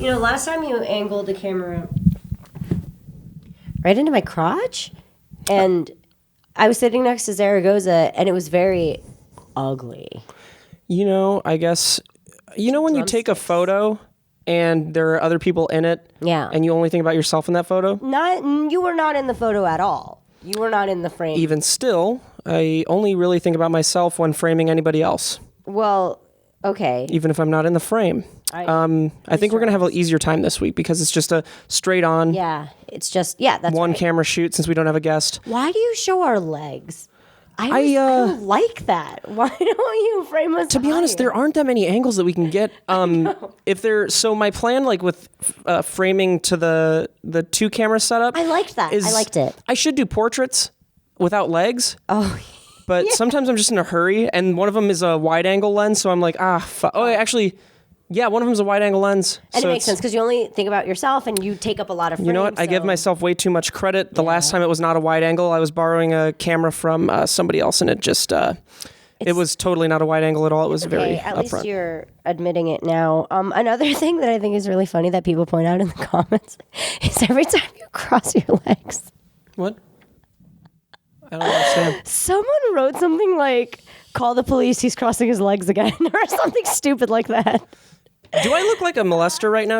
You know, last time you angled the camera right into my crotch, and I was sitting next to Zaragoza, and it was very ugly. You know, I guess, when you take a photo and there are other people in it, Yeah. and you only think about yourself in that photo? You were not in the photo at all. You were not in the frame. Even still, I only really think about myself when framing anybody else. Well, okay. Even if I'm not in the frame. I think we're going to have an easier time this week because it's just a straight on it's just, that's one right. camera shoot since we don't have a guest. Why do you show our legs? I don't like that. Why don't you frame us? To be honest, there aren't that many angles that we can get. So my plan, like with framing to the two camera setup, I liked that. I liked it. I should do portraits without legs. Oh, but sometimes I'm just in a hurry, and one of them is a wide angle lens, so I'm like, actually. Yeah, one of them is a wide-angle lens. And so it makes sense because you only think about yourself and you take up a lot of frames. You know what? I give myself way too much credit. The last time it was not a wide-angle. I was borrowing a camera from somebody else, and it just... it was totally not a wide-angle at all. It was very At upfront. least you're admitting it now. Another thing that I think is really funny that people point out in the comments is every time you cross your legs... What? I don't understand. Someone wrote something like, call the police, he's crossing his legs again, or something stupid like that. Do I look like a molester right now?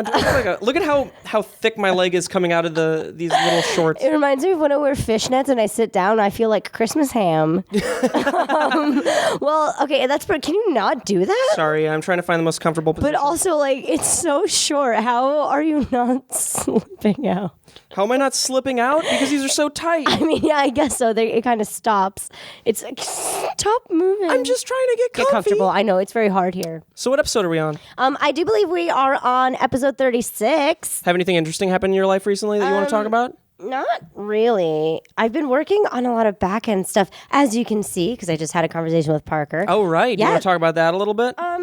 Look at how thick my leg is coming out of these little shorts. It reminds me of when I wear fishnets and I sit down, I feel like Christmas ham. Well, okay, can you not do that? Sorry, I'm trying to find the most comfortable position. But also, it's so short. How are you not slipping out? How am I not slipping out? Because these are so tight. I mean, yeah, I guess so. It kind of stops. It's like, stop moving. I'm just trying to get comfortable. I know, it's very hard here. So what episode are we on? I do believe we are on episode 36. Have anything interesting happened in your life recently that you want to talk about? Not really. I've been working on a lot of back-end stuff, as you can see, because I just had a conversation with Parker. Oh, right. Yeah. You want to talk about that a little bit? No,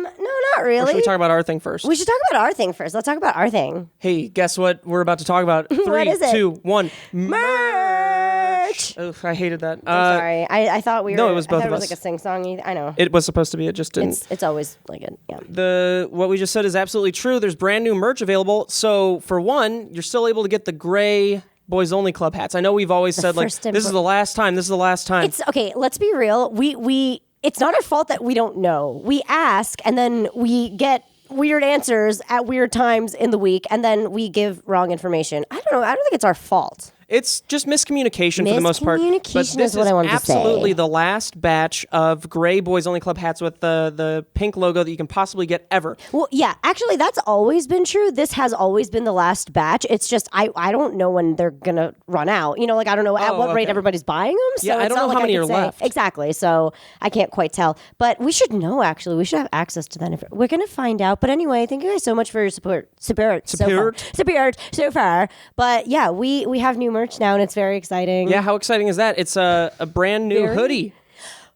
not really. Or should we talk about our thing first? We should talk about our thing first. Let's talk about our thing. Hey, guess what we're about to talk about? 3, What is it? 2, 1. Merch! Ugh, I hated that. I'm sorry. I thought we were... No, it was both I thought of it was us. like a sing-song. I know. It was supposed to be. It just didn't. It's always like it, yeah. What we just said is absolutely true. There's brand new merch available. So, for one, you're still able to get the gray Boys Only Club hats. I know we've always said, this is the last time. This is the last time. It's okay. Let's be real. We it's not our fault that we don't know. We ask, and then we get weird answers at weird times in the week, and then we give wrong information. I don't know. I don't think it's our fault. It's just miscommunication for the most part. Miscommunication is what I wanted to say. Absolutely the last batch of gray Boys Only Club hats with the pink logo that you can possibly get ever. Well, yeah, actually, that's always been true. This has always been the last batch. It's just I don't know when they're gonna run out. I don't know at what rate everybody's buying them. So yeah, I don't know how many are left. Exactly. So I can't quite tell. But we should know. Actually, we should have access to that. We're gonna find out. But anyway, thank you guys so much for your support so far. But yeah, we have new merch now, and it's very exciting. Yeah, how exciting is that? It's a brand new hoodie.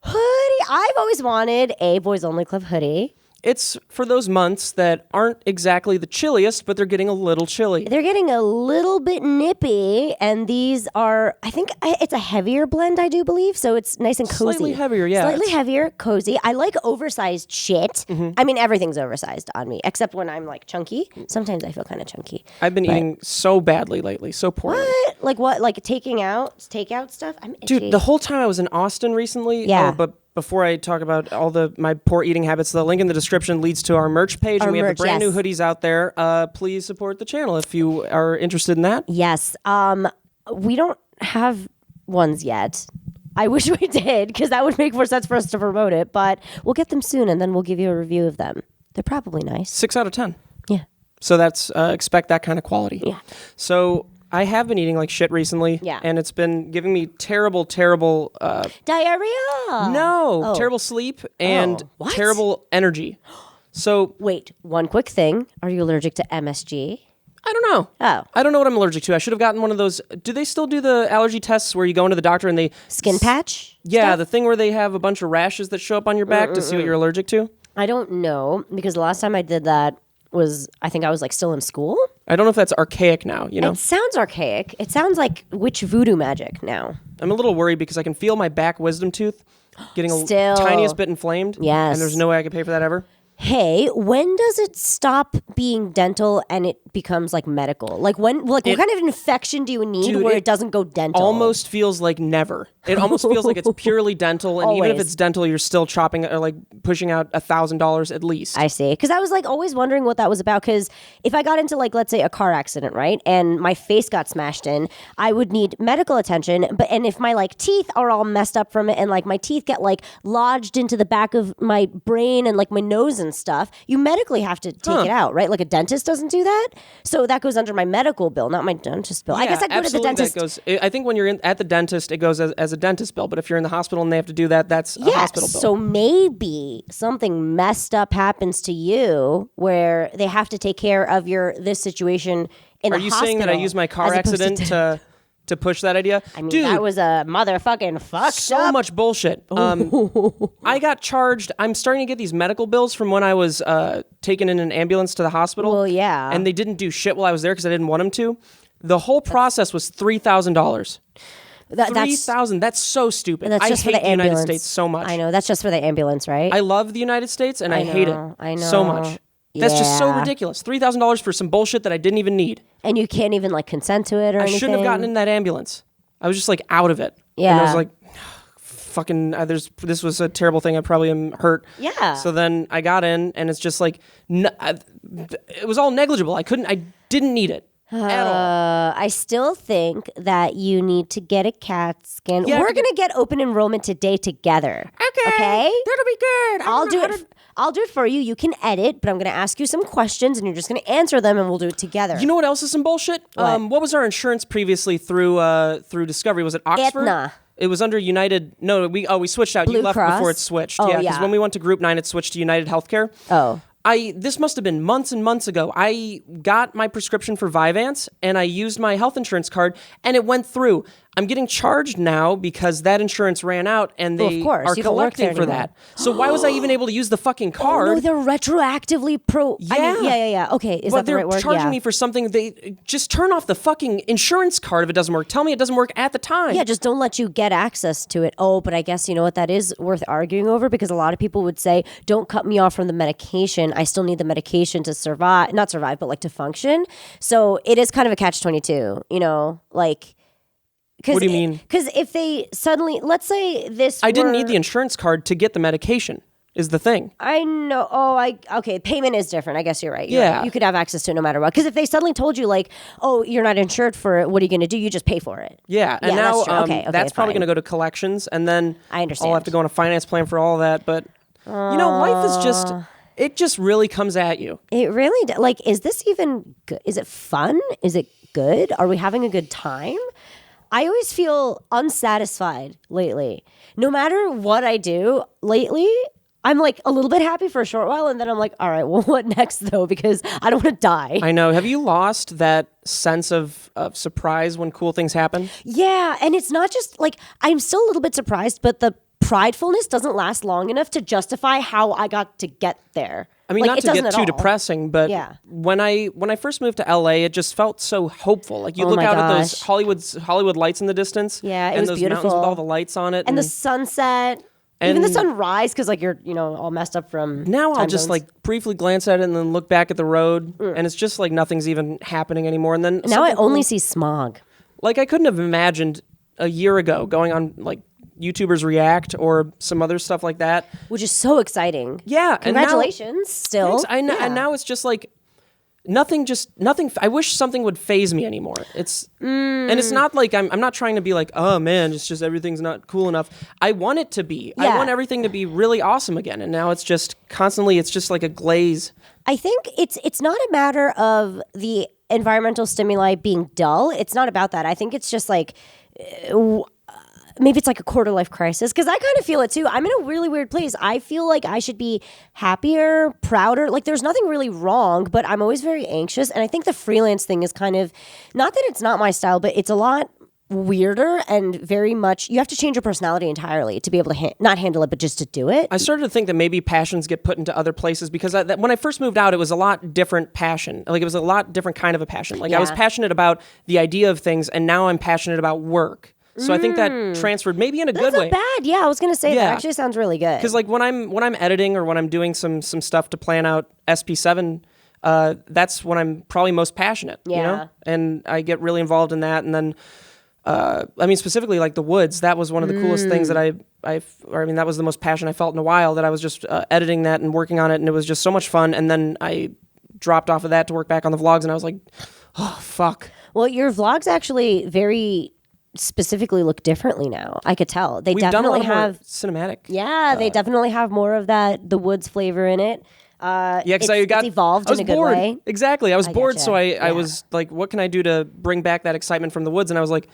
I've always wanted a Boys Only Club hoodie. It's for those months that aren't exactly the chilliest, but they're getting a little chilly. They're getting a little bit nippy, and these are, I think it's a heavier blend, I do believe, so it's nice and cozy. Slightly heavier, yeah. Slightly heavier, cozy. I like oversized shit. Mm-hmm. I mean, everything's oversized on me, except when I'm chunky. Sometimes I feel kind of chunky. I've been eating so badly lately, so poorly. What? Like what? Like takeout stuff? I'm itchy. Dude, the whole time I was in Austin recently, yeah. But before I talk about all my poor eating habits, the link in the description leads to our merch page, and we have the brand new hoodies out there. Please support the channel if you are interested in that. Yes. We don't have ones yet. I wish we did, because that would make more sense for us to promote it, but we'll get them soon, and then we'll give you a review of them. They're probably nice. 6 out of 10. Yeah. So that's, expect that kind of quality. Yeah. So I have been eating like shit recently. Yeah. And it's been giving me terrible diarrhea. No, terrible sleep and terrible energy. So wait, one quick thing. Are you allergic to MSG? I don't know. Oh. I don't know what I'm allergic to. I should have gotten one of those. Do they still do the allergy tests where you go into the doctor and they... Skin patch? Yeah, stuff? the thing where they have a bunch of rashes that show up on your back to see what you're allergic to? I don't know, because the last time I did that was, I think I was still in school. I don't know if that's archaic now, It sounds archaic. It sounds like witch voodoo magic now. I'm a little worried because I can feel my back wisdom tooth getting tiniest bit inflamed. Yes. And there's no way I could pay for that ever. hey, when does it stop being dental and it becomes like medical? Like when, like what kind of infection do you need where it doesn't go dental? Almost feels like never. It almost feels like it's purely dental, and even if it's dental, you're still chopping or like pushing out $1,000 at least. I see. Because I was like always wondering what that was about. Because if I got into like, let's say a car accident, right, and my face got smashed in, I would need medical attention. And if my like teeth are all messed up from it, and like my teeth get like lodged into the back of my brain and like my nose and stuff, you medically have to take it out, right? Like a dentist doesn't do that. So that goes under my medical bill, not my dentist bill. Yeah, I guess I go to the dentist. I think when you're at the dentist, it goes as a dentist bill. But if you're in the hospital and they have to do that, that's a hospital bill. So maybe something messed up happens to you where they have to take care of this situation in the hospital. Are you saying that I used my car accident to push that idea? I mean, that was a motherfucking fucked so much bullshit. I got charged. I'm starting to get these medical bills from when I was taken in an ambulance to the hospital. Well, yeah. And they didn't do shit while I was there because I didn't want them to. The whole process was $3,000. $3,000. That's so stupid. That's just I hate for the United States so much. I know. That's just for the ambulance, right? I love the United States and I hate it so much. That's just so ridiculous. $3,000 for some bullshit that I didn't even need. And you can't even like consent to it or anything. I shouldn't have gotten in that ambulance. I was just like out of it. Yeah. And I was like, fucking, this was a terrible thing. I probably am hurt. Yeah. So then I got in and it's just like, it was all negligible. I didn't need it. At all. I still think that you need to get a CAT scan. We're going to get open enrollment today together. Okay? That'll be good. I'll do it for you. You can edit, but I'm going to ask you some questions and you're just going to answer them and we'll do it together. You know what else is some bullshit? What was our insurance previously through Discovery? Was it Oxford? Aetna. It was under United. No, we switched out. Blue You left Cross? before it switched. Oh, yeah, because when we went to Group 9, it switched to United Healthcare. Oh. This must have been months and months ago. I got my prescription for Vyvanse and I used my health insurance card and it went through. I'm getting charged now because that insurance ran out and they are collecting for that. So why was I even able to use the fucking card? Oh, no, they're retroactively Yeah. Okay, is that the right word? They're charging me for something. They just turn off the fucking insurance card if it doesn't work. Tell me it doesn't work at the time. Yeah, just don't let you get access to it. Oh, but I guess you know what that is worth arguing over because a lot of people would say, don't cut me off from the medication. I still need the medication to survive, not survive, but like to function. So it is kind of a catch-22, you know, like... What do you mean? Because if they suddenly, let's say I didn't need the insurance card to get the medication, is the thing. I know. Okay, payment is different. I guess you're right. Yeah. Right. You could have access to it no matter what. Because if they suddenly told you, like, oh, you're not insured for it, what are you going to do? You just pay for it. Yeah. And now that's, that's probably going to go to collections, and then I understand. I'll have to go on a finance plan for all of that. But, life is just, it just really comes at you. It really, like, is this even good? Is it fun? Is it good? Are we having a good time? I always feel unsatisfied lately. No matter what I do lately, I'm like a little bit happy for a short while and then I'm like, all right, well, what next though? Because I don't want to die. I know. Have you lost that sense of surprise when cool things happen? Yeah. And it's not just like, I'm still a little bit surprised, but the pridefulness doesn't last long enough to justify how I got to get there. I mean, like, not to get too depressing, but when I first moved to LA, it just felt so hopeful. Like you look out at those Hollywood lights in the distance. Yeah, it was those beautiful. Mountains with all the lights on it. And the sunset. Even the sunrise, because like you're, all messed up from now time I'll just zones. like briefly glance at it and then look back at the road and it's just like nothing's even happening anymore. And then now I only see smog. Like I couldn't have imagined a year ago going on like YouTubers React or some other stuff like that. Which is so exciting. Yeah. Congratulations still. And now it's just like nothing. I wish something would faze me anymore. And it's not like I'm not trying to be like, oh man, it's just everything's not cool enough. I want it to be. Yeah. I want everything to be really awesome again. And now it's just constantly, it's just like a glaze. I think it's not a matter of the environmental stimuli being dull. It's not about that. I think it's just like, maybe it's like a quarter life crisis because I kind of feel it too. I'm in a really weird place. I feel like I should be happier, prouder. Like there's nothing really wrong, but I'm always very anxious. And I think the freelance thing is kind of, not that it's not my style, but it's a lot weirder and very much, you have to change your personality entirely to be able to not handle it, but just to do it. I started to think that maybe passions get put into other places because when I first moved out, it was a lot different passion. Like it was a lot different kind of a passion. Like I was passionate about the idea of things and now I'm passionate about work. So I think that transferred maybe in a good way. That's not bad. Yeah, I was gonna say that actually sounds really good. Because like when I'm editing or when I'm doing some stuff to plan out SP7, that's when I'm probably most passionate. Yeah. You know? And I get really involved in that. And then I mean specifically like the woods. That was one of the coolest things that that was the most passion I felt in a while. That I was just editing that and working on it, and it was just so much fun. And then I dropped off of that to work back on the vlogs, and I was like, oh fuck. Well, your vlogs actually very specifically look differently now. I could tell. We've definitely have more cinematic. Yeah, they definitely have more of the woods flavor in it. Because it's evolved in a good way. Exactly. I was bored, getcha. so I was like, what can I do to bring back that excitement from the woods? And I was like,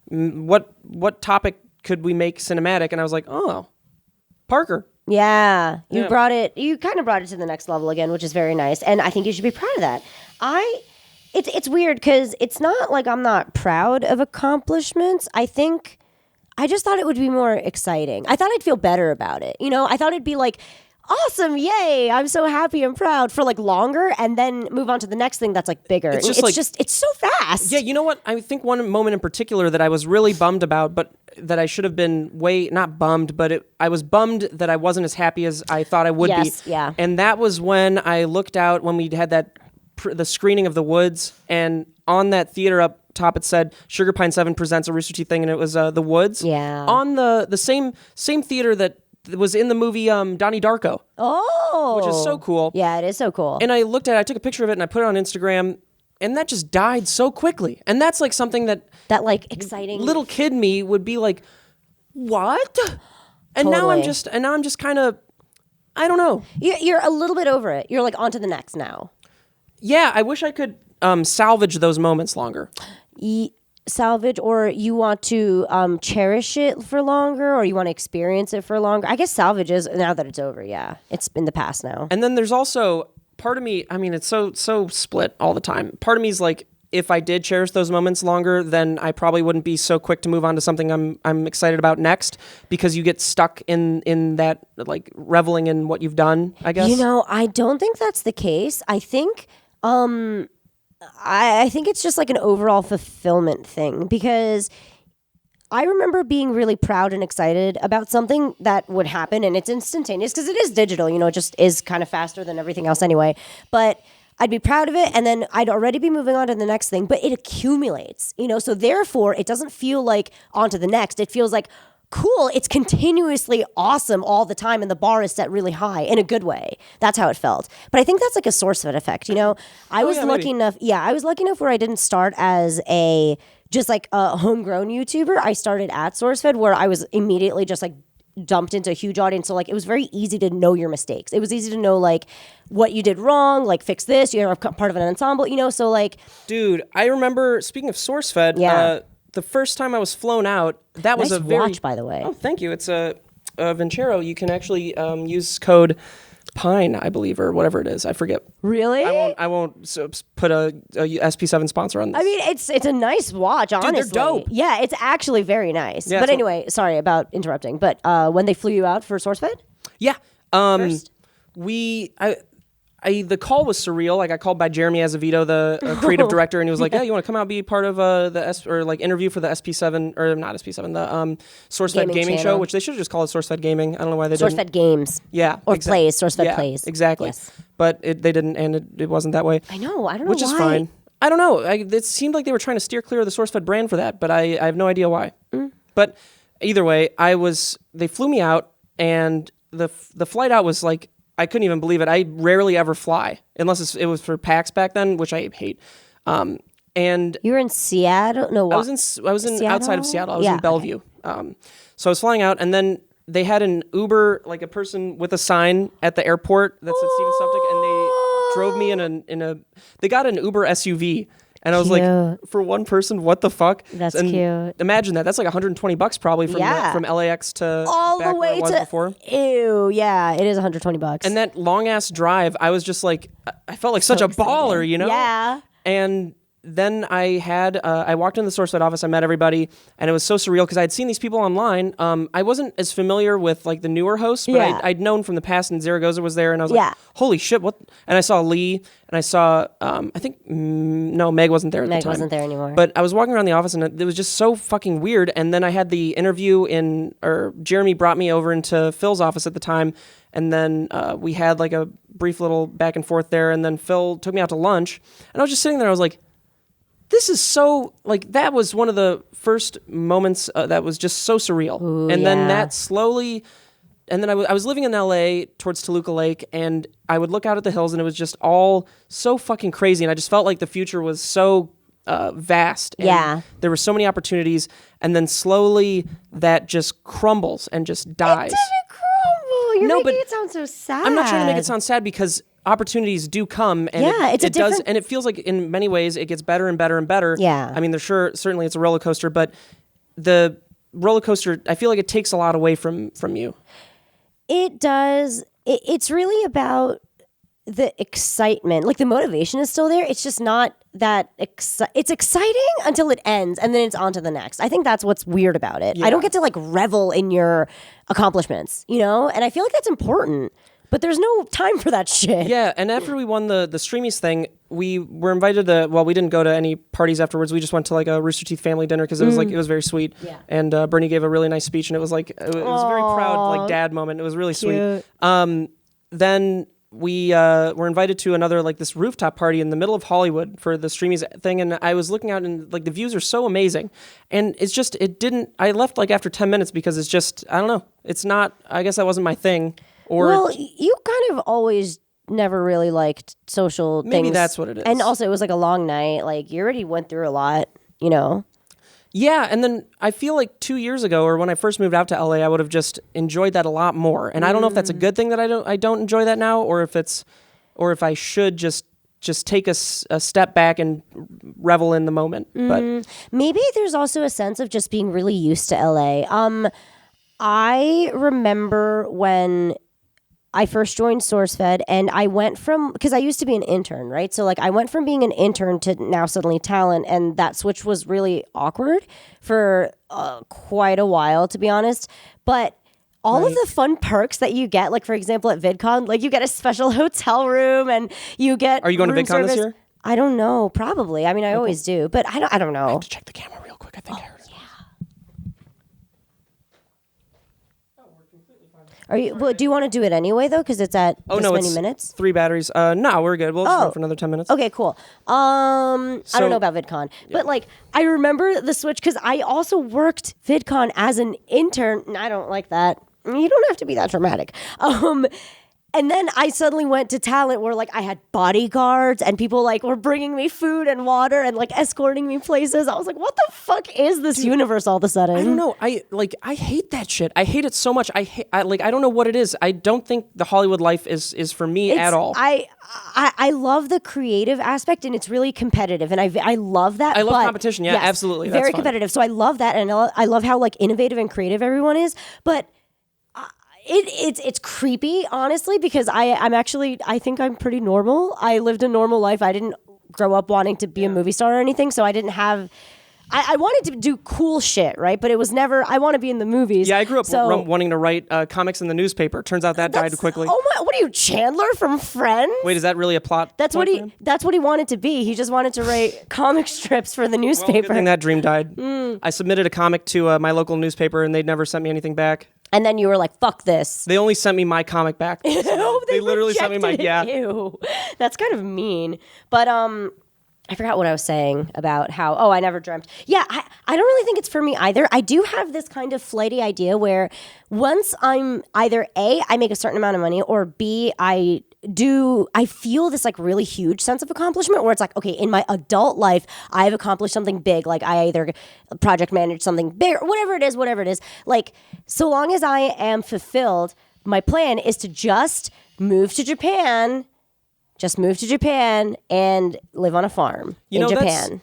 what topic could we make cinematic? And I was like, oh, Parker. Yeah, you kind of brought it to the next level again, which is very nice. And I think you should be proud of that. It's weird because it's not like I'm not proud of accomplishments. I just thought it would be more exciting. I thought I'd feel better about it. You know, I thought it'd be like, awesome, yay, I'm so happy and proud for like longer, and then move on to the next thing that's like bigger. It's so fast. Yeah, you know what? I think one moment in particular that I was really bummed about, but that I should have been not bummed, but I was bummed that I wasn't as happy as I thought I would be. Yes, yeah. And that was when I looked out when we had the screening of The Woods, and on that theater up top it said Sugar Pine 7 presents a Rooster Teeth thing, and it was The Woods. Yeah. On the same theater that was in the movie Donnie Darko. Oh. Which is so cool. Yeah, it is so cool. And I took a picture of it and I put it on Instagram, and that just died so quickly. And that's like something that like exciting little kid me would be like, what? And now I'm just kind of, I don't know. You're a little bit over it. You're like on to the next now. Yeah, I wish I could salvage those moments longer. Salvage, or you want to cherish it for longer, or you want to experience it for longer. I guess salvage is now that it's over. Yeah, it's in the past now. And then there's also part of me, I mean, it's so split all the time. Part of me is like, if I did cherish those moments longer, then I probably wouldn't be so quick to move on to something I'm excited about next, because you get stuck in that like reveling in what you've done, I guess. You know, I don't think that's the case. I think I think it's just like an overall fulfillment thing, because I remember being really proud and excited about something that would happen, and it's instantaneous because it is digital, you know, it just is kind of faster than everything else anyway. But I'd be proud of it, and then I'd already be moving on to the next thing, but it accumulates, you know, so therefore it doesn't feel like on to the next. It feels like, cool, it's continuously awesome all the time, and the bar is set really high in a good way. That's how it felt. But I think that's like a SourceFed effect, you know. I was lucky enough where I didn't start as just like a homegrown YouTuber. I started at SourceFed, where I was immediately just like dumped into a huge audience. So like it was very easy to know your mistakes. It was easy to know like what you did wrong, like fix this, you're part of an ensemble, you know. So like, dude, I remember, speaking of SourceFed, the first time I was flown out, that was nice a very watch, by the way. Oh, thank you. It's a Vincero. You can actually use code PINE, I believe, or whatever it is. I forget. Really? I won't put a SP7 sponsor on this. I mean, it's a nice watch, honestly. Dude, they're dope. Yeah, it's actually very nice. Yeah, but anyway, sorry about interrupting. But when they flew you out for SourceFed? Yeah. First? The call was surreal. Like I called by Jeremy Azevedo, the creative director, and he was like, "Yeah, you want to come out and be part of interview for the SP7 or not SP7, the SourceFed gaming show, which they should have just called it SourceFed Gaming. I don't know why they didn't. SourceFed Games. Yeah, or plays. SourceFed plays. Exactly. Yes. But they didn't, and it wasn't that way. I know. I don't know which why. Which is fine. I don't know. It seemed like they were trying to steer clear of the SourceFed brand for that, but I have no idea why. But either way, they flew me out, and the flight out was like, I couldn't even believe it. I rarely ever fly unless it was for PAX back then, which I hate. And you were in Seattle? No, I was in Seattle? Outside of Seattle. I was in Bellevue. Okay. So I was flying out, and then they had an Uber, like a person with a sign at the airport that said Steven Suptic, and they drove me in a. They got an Uber SUV. And I was like, for one person, what the fuck? That's cute. Imagine that. That's like $120 probably from LAX to all back the way where it was to before. Ew, yeah, it is $120. And that long ass drive, I was just like, I felt like such a baller, you know? Yeah. And then I walked in the SourceFed office, I met everybody, and it was so surreal because I had seen these people online. I wasn't as familiar with like the newer hosts, but I'd known from the past, and Zaragoza was there, and I was like, holy shit, what? And I saw Lee, and I saw, I think, no, Meg wasn't there at the time. Meg wasn't there anymore. But I was walking around the office, and it was just so fucking weird, and then I had the interview or Jeremy brought me over into Phil's office at the time, and then we had like a brief little back and forth there, and then Phil took me out to lunch, and I was just sitting there, I was like, this is so, like, that was one of the first moments that was just so surreal. Ooh, and then that slowly, and then I was living in LA towards Toluca Lake, and I would look out at the hills, and it was just all so fucking crazy, and I just felt like the future was so vast. And there were so many opportunities, and then slowly that just crumbles and just dies. It didn't crumble. You're making it sound so sad. I'm not trying to make it sound sad because opportunities do come, and it does, and it feels like in many ways it gets better and better and better. Yeah. I mean, certainly it's a roller coaster, but the roller coaster, I feel like it takes a lot away from you. It does. It's really about the excitement. Like the motivation is still there. It's just not that it's exciting until it ends, and then it's on to the next. I think that's what's weird about it. I don't get to like revel in your accomplishments, you know? And I feel like that's important. But there's no time for that shit. Yeah, and after we won the Streamies thing, we were invited to, well, we didn't go to any parties afterwards. We just went to like a Rooster Teeth family dinner because it was it was very sweet. Yeah. And Bernie gave a really nice speech, and it was like, it was a very proud like dad moment. It was really sweet. Then we were invited to another like this rooftop party in the middle of Hollywood for the Streamies thing, and I was looking out, and like the views are so amazing, and it's just, I left like after 10 minutes because it's just, I don't know, it's not, I guess that wasn't my thing. Well, you kind of always never really liked social things. Maybe that's what it is. And also, it was like a long night. Like, you already went through a lot, you know? Yeah, and then I feel like 2 years ago, or when I first moved out to LA, I would have just enjoyed that a lot more. And I don't know if that's a good thing that I don't enjoy that now, or if I should just take a step back and revel in the moment. But maybe there's also a sense of just being really used to LA. I remember when I first joined SourceFed, and I went from, because I used to be an intern, right? So like I went from being an intern to now suddenly talent, and that switch was really awkward for quite a while, to be honest. But all of the fun perks that you get, like for example at VidCon, like you get a special hotel room, and you get Are you going to VidCon service. this year? I don't know, probably. I mean, I always do, but I don't know. I have to check the camera real quick. I think I heard it. Are you? Well, do you want to do it anyway though? Because it's at many minutes. 3 batteries. No, we're good. We'll just run for another 10 minutes. Okay, cool. I don't know about VidCon, but like I remember the switch because I also worked VidCon as an intern, and I don't like that. You don't have to be that dramatic. And then I suddenly went to talent where like I had bodyguards and people like were bringing me food and water and like escorting me places. I was like, what the fuck is this universe all of a sudden? I don't know. I hate that shit. I hate it so much. I don't know what it is. I don't think the Hollywood life is for me at all. I love the creative aspect, and it's really competitive, and I love that. I love competition. Yeah, yes, absolutely. That's very fun. competitive. So I love that, and I love how like innovative and creative everyone is. But it's creepy, honestly, because I think I'm pretty normal. I lived a normal life. I didn't grow up wanting to be a movie star or anything, so I didn't have. I wanted to do cool shit, right? But it was never, I want to be in the movies. Yeah, I grew up wanting to write comics in the newspaper. Turns out that died quickly. Oh my, what are you, Chandler from Friends? Wait, is that really a plot? That's what he wanted to be. He just wanted to write comic strips for the newspaper. Well, good thing that dream died. I submitted a comic to my local newspaper, and they'd never sent me anything back. And then you were like, fuck this. They only sent me my comic back. They literally sent me my, Ew. That's kind of mean. But I forgot what I was saying about how, I never dreamt. Yeah, I don't really think it's for me either. I do have this kind of flighty idea where once I'm either A, I make a certain amount of money, or B, I feel this like really huge sense of accomplishment where it's like, okay, in my adult life, I've accomplished something big. Like I either project managed something big or whatever it is. Like, so long as I am fulfilled, my plan is to just move to Japan and live on a farm in Japan.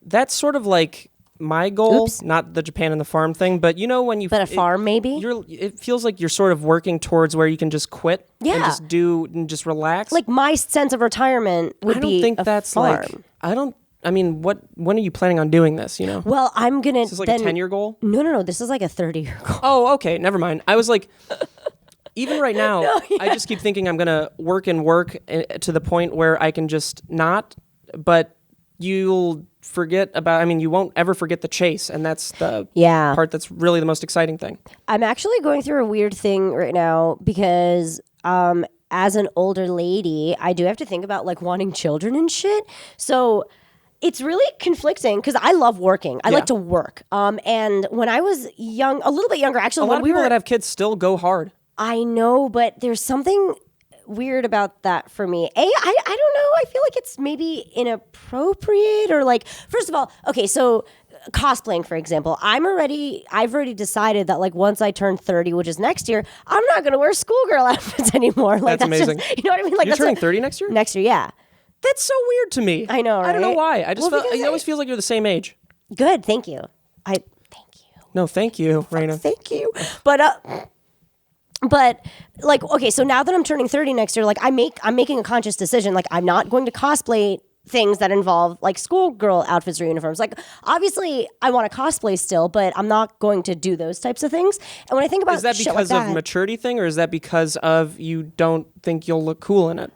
That's sort of like my goal, not the Japan and the farm thing, but you know when you... But a farm, maybe? It feels like you're sort of working towards where you can just quit and just relax. Like my sense of retirement would be a farm. I don't I mean, when are you planning on doing this, you know? Well, I'm going to Is this like a 10-year goal? No. This is like a 30-year goal. Oh, okay. Never mind. I was like, even right now, I just keep thinking I'm going to work to the point where I can just not, but you'll forget about, I mean, you won't ever forget the chase. And that's the part that's really the most exciting thing. I'm actually going through a weird thing right now because as an older lady, I do have to think about like wanting children and shit. So it's really conflicting because I love working. I like to work. And when I was young, a little bit younger, actually, a lot of people that have kids still go hard. I know, but there's something weird about that for me. I don't know. I feel like it's maybe inappropriate or like, first of all, okay, so cosplaying, for example, I've already decided that like once I turn 30, which is next year, I'm not going to wear schoolgirl outfits anymore. Like that's amazing. Just, you know what I mean? Like you're turning 30 next year? Next year, yeah. That's so weird to me. I know, right? I don't know why. I just it always feels like you're the same age. Good, thank you. Thank you. No, thank you, Raina. Thank you. But like, okay, so now that I'm turning 30 next year, like I'm making a conscious decision. Like I'm not going to cosplay things that involve like schoolgirl outfits or uniforms. Like obviously I want to cosplay still, but I'm not going to do those types of things. And when I think about is that shit because like of maturity thing, or is that because of you don't think you'll look cool in it?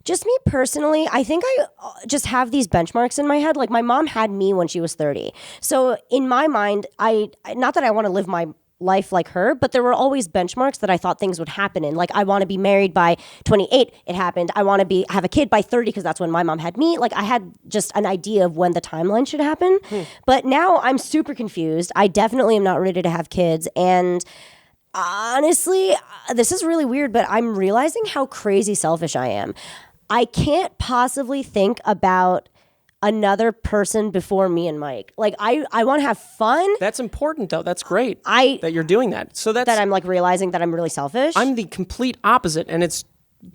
Just me personally, I think I just have these benchmarks in my head. Like my mom had me when she was 30. So in my mind, not that I want to live my life like her, but there were always benchmarks that I thought things would happen in. Like I want to be married by 28. It happened. I want to have a kid by 30 because that's when my mom had me. Like I had just an idea of when the timeline should happen. But now I'm super confused. I definitely am not ready to have kids. And honestly, this is really weird, but I'm realizing how crazy selfish I am. I can't possibly think about another person before me and Mike. Like I want to have fun. That's important though. That's great that you're doing that. So that I'm like realizing that I'm really selfish. I'm the complete opposite, and it's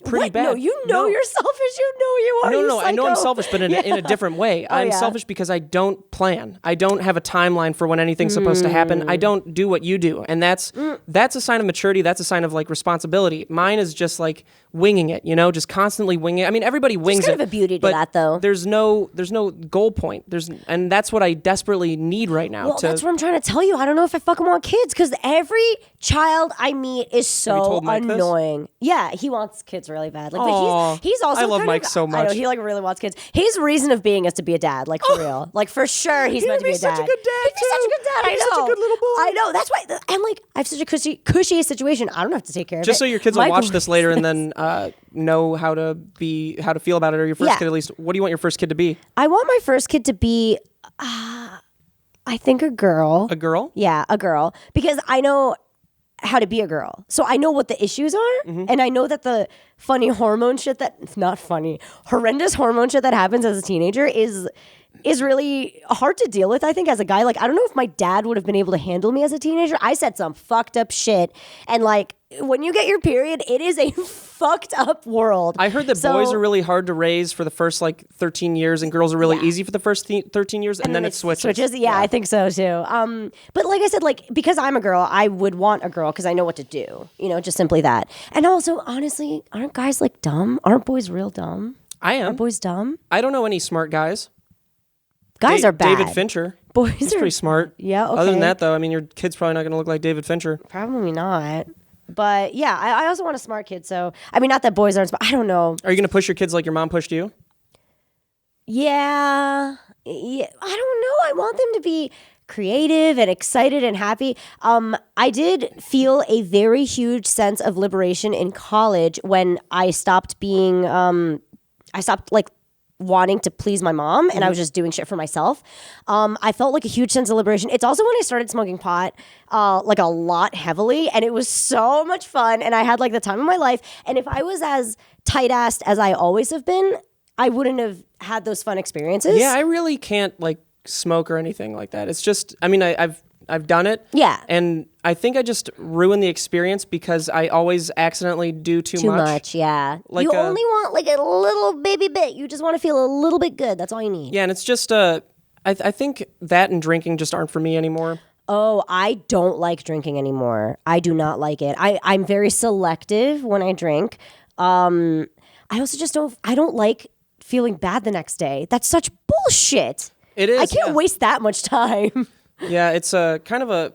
pretty bad. No, you're selfish. You know you are. No. I know I'm selfish, but in a different way. I'm selfish because I don't plan. I don't have a timeline for when anything's supposed to happen. I don't do what you do, and that's a sign of maturity. That's a sign of like responsibility. Mine is just like winging it, just constantly winging it. I mean, everybody wings it. There's kind of a beauty to that, though. There's no goal point. And that's what I desperately need right now. Well, that's what I'm trying to tell you. I don't know if I fucking want kids because every child I meet is so annoying. Yeah, he wants kids really bad. Like, but he's also. I love Mike so much. I know, he like really wants kids. His reason of being is to be a dad. Like for real. Like for sure, he's meant to be a dad. Such a good dad. He's such a good dad. He's such a good little boy. I know. That's why. And like, I have such a cushy situation. I don't have to take care of it. Just so your kids will watch this later and then know how to feel about it, or your first kid at least. What do you want your first kid to be? I want my first kid to be, I think a girl. A girl? Yeah, a girl. Because I know how to be a girl. So I know what the issues are. And I know that the funny hormone shit horrendous hormone shit that happens as a teenager is really hard to deal with, I think, as a guy. Like, I don't know if my dad would have been able to handle me as a teenager. I said some fucked up shit. And like, when you get your period, it is a fucked up world. I heard that boys are really hard to raise for the first like 13 years and girls are really easy for the first 13 years and then it switches. Yeah, I think so too. But like I said, like because I'm a girl, I would want a girl because I know what to do. Just simply that. And also, honestly, aren't guys like dumb? Aren't boys real dumb? I am. Aren't boys dumb? I don't know any smart guys. Guys are bad. David Fincher. He's pretty smart. Yeah, okay. Other than that, though, I mean, your kid's probably not going to look like David Fincher. Probably not. But yeah, I also want a smart kid. So, I mean, not that boys aren't smart. I don't know. Are you going to push your kids like your mom pushed you? Yeah. I don't know. I want them to be creative and excited and happy. I did feel a very huge sense of liberation in college when I stopped like wanting to please my mom and I was just doing shit for myself. I felt like a huge sense of liberation. It's also when I started smoking pot like a lot heavily, and it was so much fun and I had like the time of my life. And if I was as tight-assed as I always have been, I wouldn't have had those fun experiences. Yeah, I really can't like smoke or anything like that. It's just, I mean, I've done it. Yeah. And I think I just ruined the experience because I always accidentally do too much. Too much, yeah. Like you only want like a little baby bit. You just want to feel a little bit good. That's all you need. Yeah, and it's just, I think that and drinking just aren't for me anymore. Oh, I don't like drinking anymore. I do not like it. I'm very selective when I drink. I also just don't like feeling bad the next day. That's such bullshit. It is. I can't waste that much time. Yeah, it's a kind of a.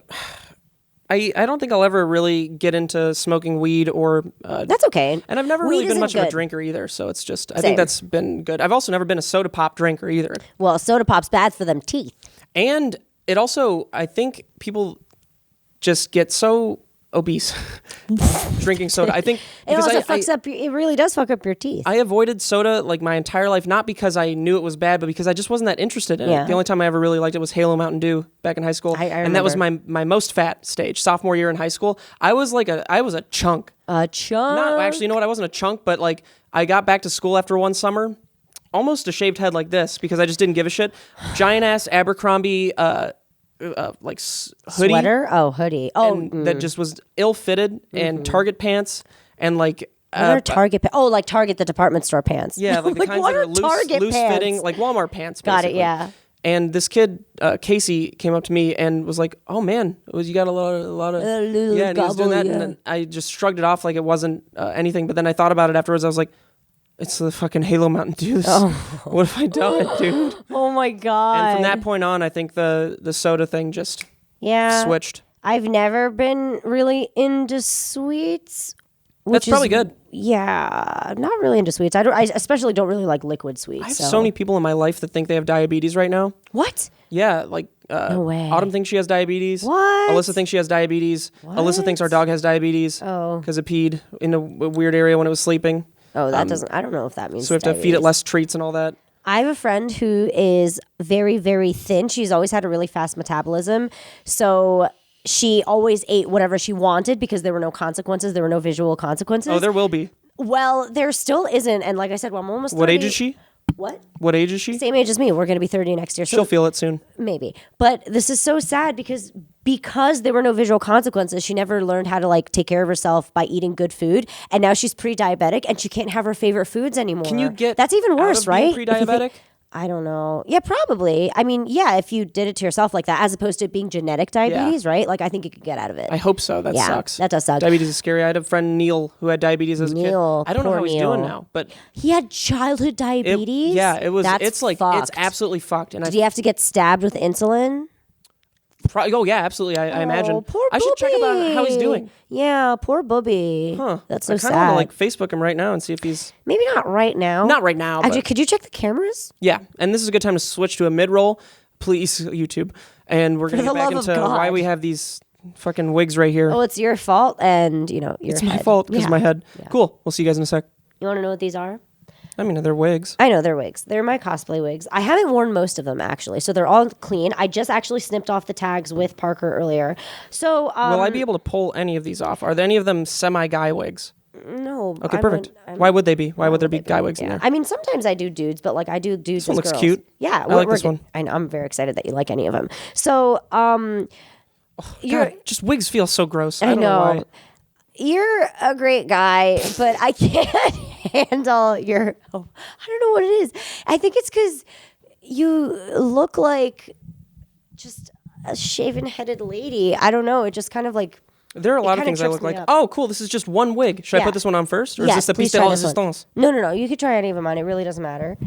I don't think I'll ever really get into smoking weed or. That's okay. And I've never really been much of a drinker either, so it's just. I think that's been good. I've also never been a soda pop drinker either. Well, soda pop's bad for them teeth. And it also, I think people just get so obese drinking soda. I think it also fucks up. It really does fuck up your teeth. I avoided soda like my entire life, not because I knew it was bad, but because I just wasn't that interested in it. The only time I ever really liked it was Halo Mountain Dew back in high school, and that was my most fat stage. Sophomore year in high school, I was a chunk. A chunk. Not actually, you know what? I wasn't a chunk, but like I got back to school after one summer, almost a shaved head like this because I just didn't give a shit. Giant ass Abercrombie. Like hoodie. Sweater? Oh, hoodie. Oh, that just was ill-fitted and Target pants and like what are Target pants? Oh, like Target the department store pants. Yeah, like the kinds that are loose fitting, like Walmart pants. Basically. Got it. Yeah. And this kid, Casey, came up to me and was like, "Oh man, you got a lot of yeah." And he was doing that, and then I just shrugged it off like it wasn't anything. But then I thought about it afterwards. I was like, it's the fucking Halo Mountain Dew. What have I done, dude? Oh my God. And from that point on, I think the soda thing just switched. I've never been really into sweets. That's probably good. Yeah, not really into sweets. I especially don't really like liquid sweets. I have so many people in my life that think they have diabetes right now. What? Yeah, like no way. Autumn thinks she has diabetes. What? Alyssa thinks she has diabetes. What? Alyssa thinks our dog has diabetes. Because it peed in a weird area when it was sleeping. Oh, that doesn't. I don't know if that means. So we have to feed it less treats and all that. I have a friend who is very, very thin. She's always had a really fast metabolism. So she always ate whatever she wanted because there were no consequences. There were no visual consequences. Oh, there will be. Well, there still isn't. And like I said, well, I'm almost 30. What age is she? What? What age is she? Same age as me. We're going to be 30 next year. So she'll feel it soon. Maybe. But this is so sad because there were no visual consequences, she never learned how to like take care of herself by eating good food. And now she's pre-diabetic and she can't have her favorite foods anymore. Can you get That's even worse, out of right? being pre-diabetic? I don't know. Yeah, probably. I mean, yeah, if you did it to yourself like that, as opposed to it being genetic diabetes, right? Like, I think you could get out of it. I hope so. That sucks. That does suck. Diabetes is scary. I had a friend, Neil, who had diabetes as a kid. I don't know how he's doing now, but he had childhood diabetes. It's like fucked. it's absolutely fucked. And did he have to get stabbed with insulin? Oh yeah, absolutely. I imagine. Poor I should check about how he's doing. Yeah, poor Booby. Huh? That's so I sad. kind of want to like Facebook him right now and see if he's maybe not right now. Not right now. Actually, could you check the cameras? Yeah, and this is a good time to switch to a mid-roll, please, YouTube, and we're gonna get back into why we have these fucking wigs right here. Oh, it's your fault, and it's my fault because my head. Yeah. Cool. We'll see you guys in a sec. You want to know what these are? I mean, they're wigs. I know, they're wigs. They're my cosplay wigs. I haven't worn most of them, actually, so they're all clean. I just actually snipped off the tags with Parker earlier. So, will I be able to pull any of these off? Are there any of them semi-guy wigs? No. Okay, perfect. Why would they be? Why would there be guy wigs in there? I mean, sometimes I do dudes, but like I do dudes. This one looks girls. cute. Yeah, I like this one. I'm very excited that you like any of them. So, God, just wigs feel so gross. I don't know why. You're a great guy, but I can't handle your. Oh, I don't know what it is. I think it's because you look like just a shaven-headed lady. I don't know. It just kind of like. There are a lot of things I look like. Oh, cool. This is just one wig. Should I put this one on first? Or is this the piece de resistance? No. You could try any of them on. It really doesn't matter.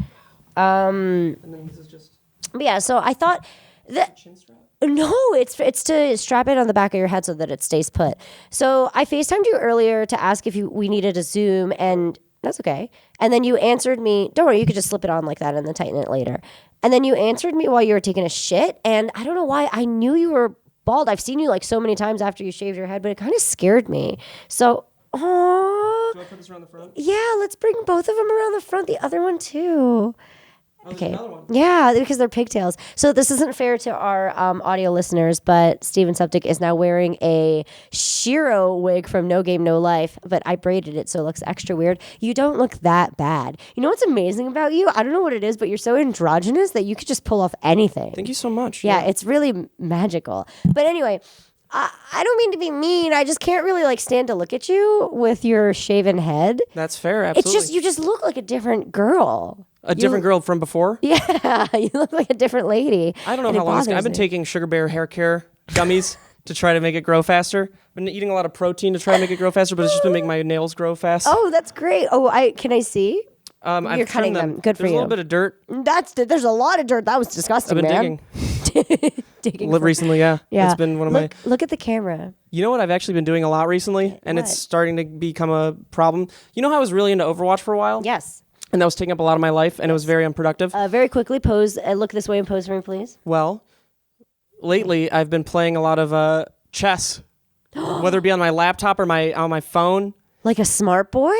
And then this is just. But yeah, so I thought that. Chin strap? No, it's to strap it on the back of your head so that it stays put. So I FaceTimed you earlier to ask if we needed a Zoom, and that's okay. And then you answered me, don't worry, you could just slip it on like that and then tighten it later. And then you answered me while you were taking a shit, and I don't know why, I knew you were bald. I've seen you like so many times after you shaved your head, but it kind of scared me. So, do I put this around the front? Yeah, let's bring both of them around the front, the other one too. Okay. Another one. Yeah, because they're pigtails. So this isn't fair to our audio listeners, but Steven Septic is now wearing a Shiro wig from No Game No Life, but I braided it so it looks extra weird. You don't look that bad. You know what's amazing about you? I don't know what it is, but you're so androgynous that you could just pull off anything. Thank you so much. Yeah, it's really magical. But anyway, I don't mean to be mean. I just can't really like stand to look at you with your shaven head. That's fair, absolutely. It's just, you just look like a different girl. A different girl from before? Yeah, you look like a different lady. I don't know how long it's been. I've been taking Sugar Bear hair care gummies to try to make it grow faster. I've been eating a lot of protein to try to make it grow faster, but it's just been making my nails grow fast. Oh, that's great. Oh, can I see? You're cutting them. Good for There's you. a little bit of dirt. There's a lot of dirt. That was disgusting, I've been man. digging. Recently, yeah. Yeah. It's been one of my... Look at the camera. You know what I've actually been doing a lot recently? And it's starting to become a problem. You know how I was really into Overwatch for a while? Yes. And that was taking up a lot of my life, and it was very unproductive. Very quickly, pose. Look this way and pose for me, please. Well, lately I've been playing a lot of chess, whether it be on my laptop or on my phone. Like a smart boy?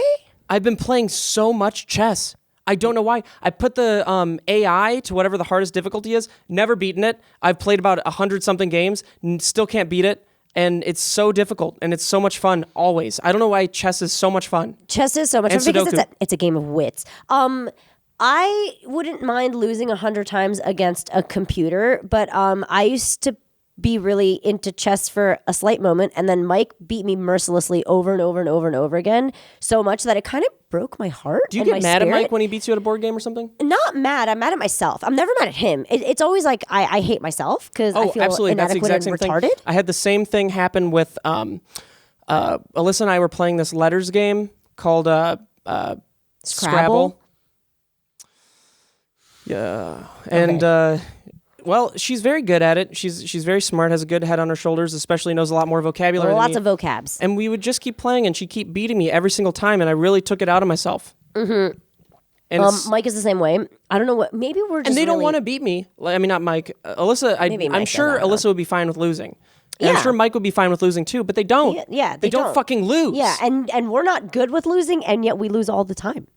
I've been playing so much chess. I don't know why. I put the AI to whatever the hardest difficulty is. Never beaten it. I've played about 100-something games. Still can't beat it. And it's so difficult. And it's so much fun always. I don't know why chess is so much fun. Chess is so much fun because it's a game of wits. I wouldn't mind losing 100 times against a computer, but I used to be really into chess for a slight moment, and then Mike beat me mercilessly over and over and over and over again, so much that it kind of broke my heart. Do you get mad at Mike when he beats you at a board game or something? Not mad. I'm mad at myself. I'm never mad at him. It's always like I hate myself because I feel absolutely. inadequate That's the and exact same retarded. Thing. I had the same thing happen with Alyssa and I were playing this letters game called Scrabble. Yeah, and well, she's very good at it. She's very smart, has a good head on her shoulders, especially knows a lot more vocabulary than me. Lots of vocabs. And we would just keep playing, and she'd keep beating me every single time, and I really took it out of myself. Mm-hmm. And Mike is the same way. I don't know what. Maybe we're just. And they don't want to beat me. I mean, not Mike. Alyssa. I'm sure Alyssa would be fine with losing. And I'm sure Mike would be fine with losing too, but they don't. Yeah, they don't fucking lose. Yeah, and we're not good with losing, and yet we lose all the time.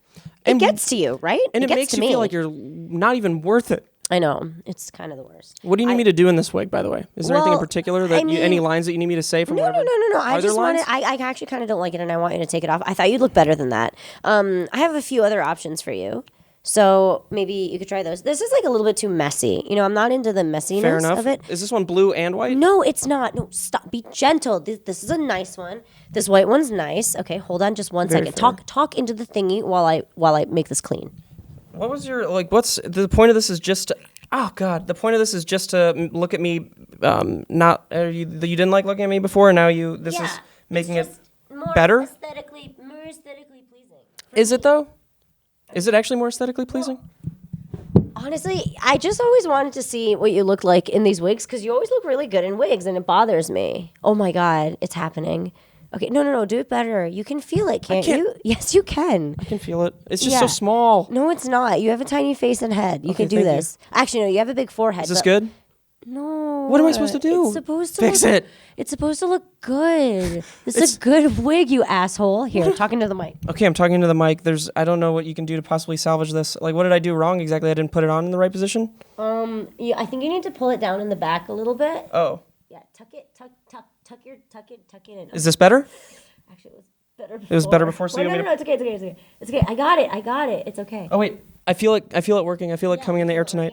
It gets to you, right? And it makes you feel like you're not even worth it. I know. It's kind of the worst. What do you need me to do in this wig, by the way? Is there anything in particular that any lines that you need me to say from whatever? No. I just want it. I actually kind of don't like it, and I want you to take it off. I thought you'd look better than that. I have a few other options for you. So maybe you could try those. This is like a little bit too messy. You know, I'm not into the messiness of it. Is this one blue and white? No, it's not. No, stop. Be gentle. This is a nice one. This white one's nice. Okay, hold on just one second. Talk into the thingy while I make this clean. What was your what's the point of this is just to, oh god, the point of this is just to look at me not you didn't like looking at me before and now this is making it better? More aesthetically pleasing. Is it though? Is it actually more aesthetically pleasing? Honestly, I just always wanted to see what you look like in these wigs because you always look really good in wigs and it bothers me. Oh my God, it's happening. Okay, no, do it better. You can feel it, can't you? Yes, you can. I can feel it. It's just so small. No, it's not. You have a tiny face and head. You can do this. Actually, no, you have a big forehead. Is this good? No. What am I supposed to do? It's supposed to fix it. It's supposed to look good. This is a good wig, you asshole. Here, I'm talking to the mic. Okay, I'm talking to the mic. I don't know what you can do to possibly salvage this. Like, what did I do wrong exactly? I didn't put it on in the right position? I think you need to pull it down in the back a little bit. Oh. Yeah, tuck it in. Is this better? Actually, it was better before. It was better before, so no, it's okay. It's okay. I got it. It's okay. Oh, wait. I feel it working. I feel it coming in the air tonight.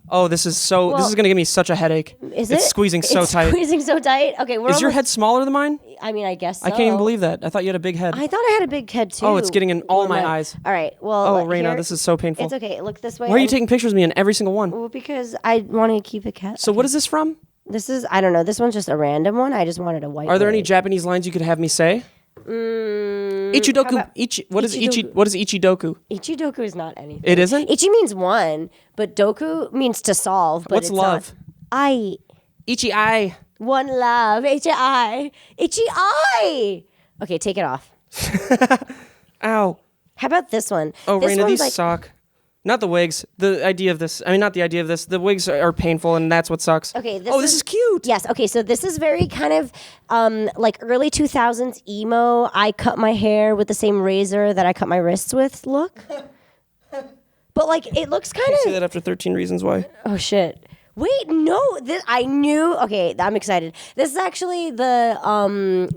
Oh, this is going to give me such a headache. Is it? It's squeezing so tight. Squeezing so tight? Okay, is your head smaller than mine? I mean, I guess so. I can't even believe that. I thought you had a big head. I thought I had a big head, too. Oh, it's getting in all my eyes. All right, well. Oh, Raina, this is so painful. It's okay. Look this way. Why are you taking pictures of me in every single one? Well, because I want to keep it cat. So what is this from? This is, I don't know. This one's just a random one. I just wanted a white Are there any Japanese lines you could have me say? Ichidoku. What is Ichidoku? Ichidoku is not anything. It isn't? Ichi means one, but doku means to solve. But what's love? Ichi-ai. One love. Ichi-ai. Ichi-ai. Okay, take it off. Ow. How about this one? Oh, Raina, these suck. Not the wigs. The idea of this. I mean, not the idea of this. The wigs are painful, and that's what sucks. Okay. This is cute. Yes. Okay. So this is very kind of like early 2000s emo. I cut my hair with the same razor that I cut my wrists with. Look. But like, it looks kind of. Say that after 13 Reasons Why. Oh shit. Wait, no, I knew. Okay, I'm excited. This is actually the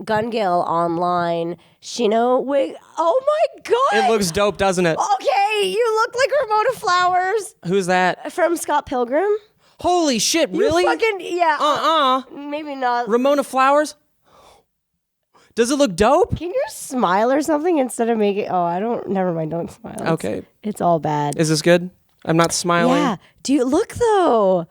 Gun Gale Online Shino wig. Oh my god! It looks dope, doesn't it? Okay, you look like Ramona Flowers. Who's that? From Scott Pilgrim. Holy shit! Really? Yeah. Maybe not. Ramona Flowers. Does it look dope? Can you smile or something instead of making? Oh, I don't. Never mind. Don't smile. Okay. It's all bad. Is this good? I'm not smiling. Yeah. Do you look though?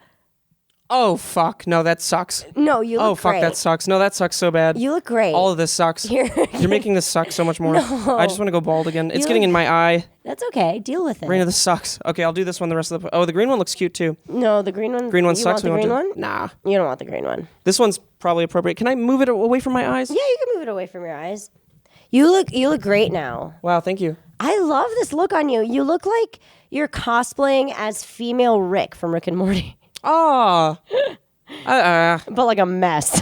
Oh, fuck. No, that sucks. No, you look great. Oh, fuck, that sucks. No, that sucks so bad. You look great. All of this sucks. You're making this suck so much more. No. I just want to go bald again. It's getting in my eye. That's okay. Deal with it. Raina, this sucks. Okay, I'll do this one the rest of the... Oh, the green one looks cute, too. No, the green one... Green one sucks. Want the green one? Nah. You don't want the green one. This one's probably appropriate. Can I move it away from my eyes? Yeah, you can move it away from your eyes. You look great now. Wow, thank you. I love this look on you. You look like you're cosplaying as female Rick from Rick and Morty. Oh. But like a mess.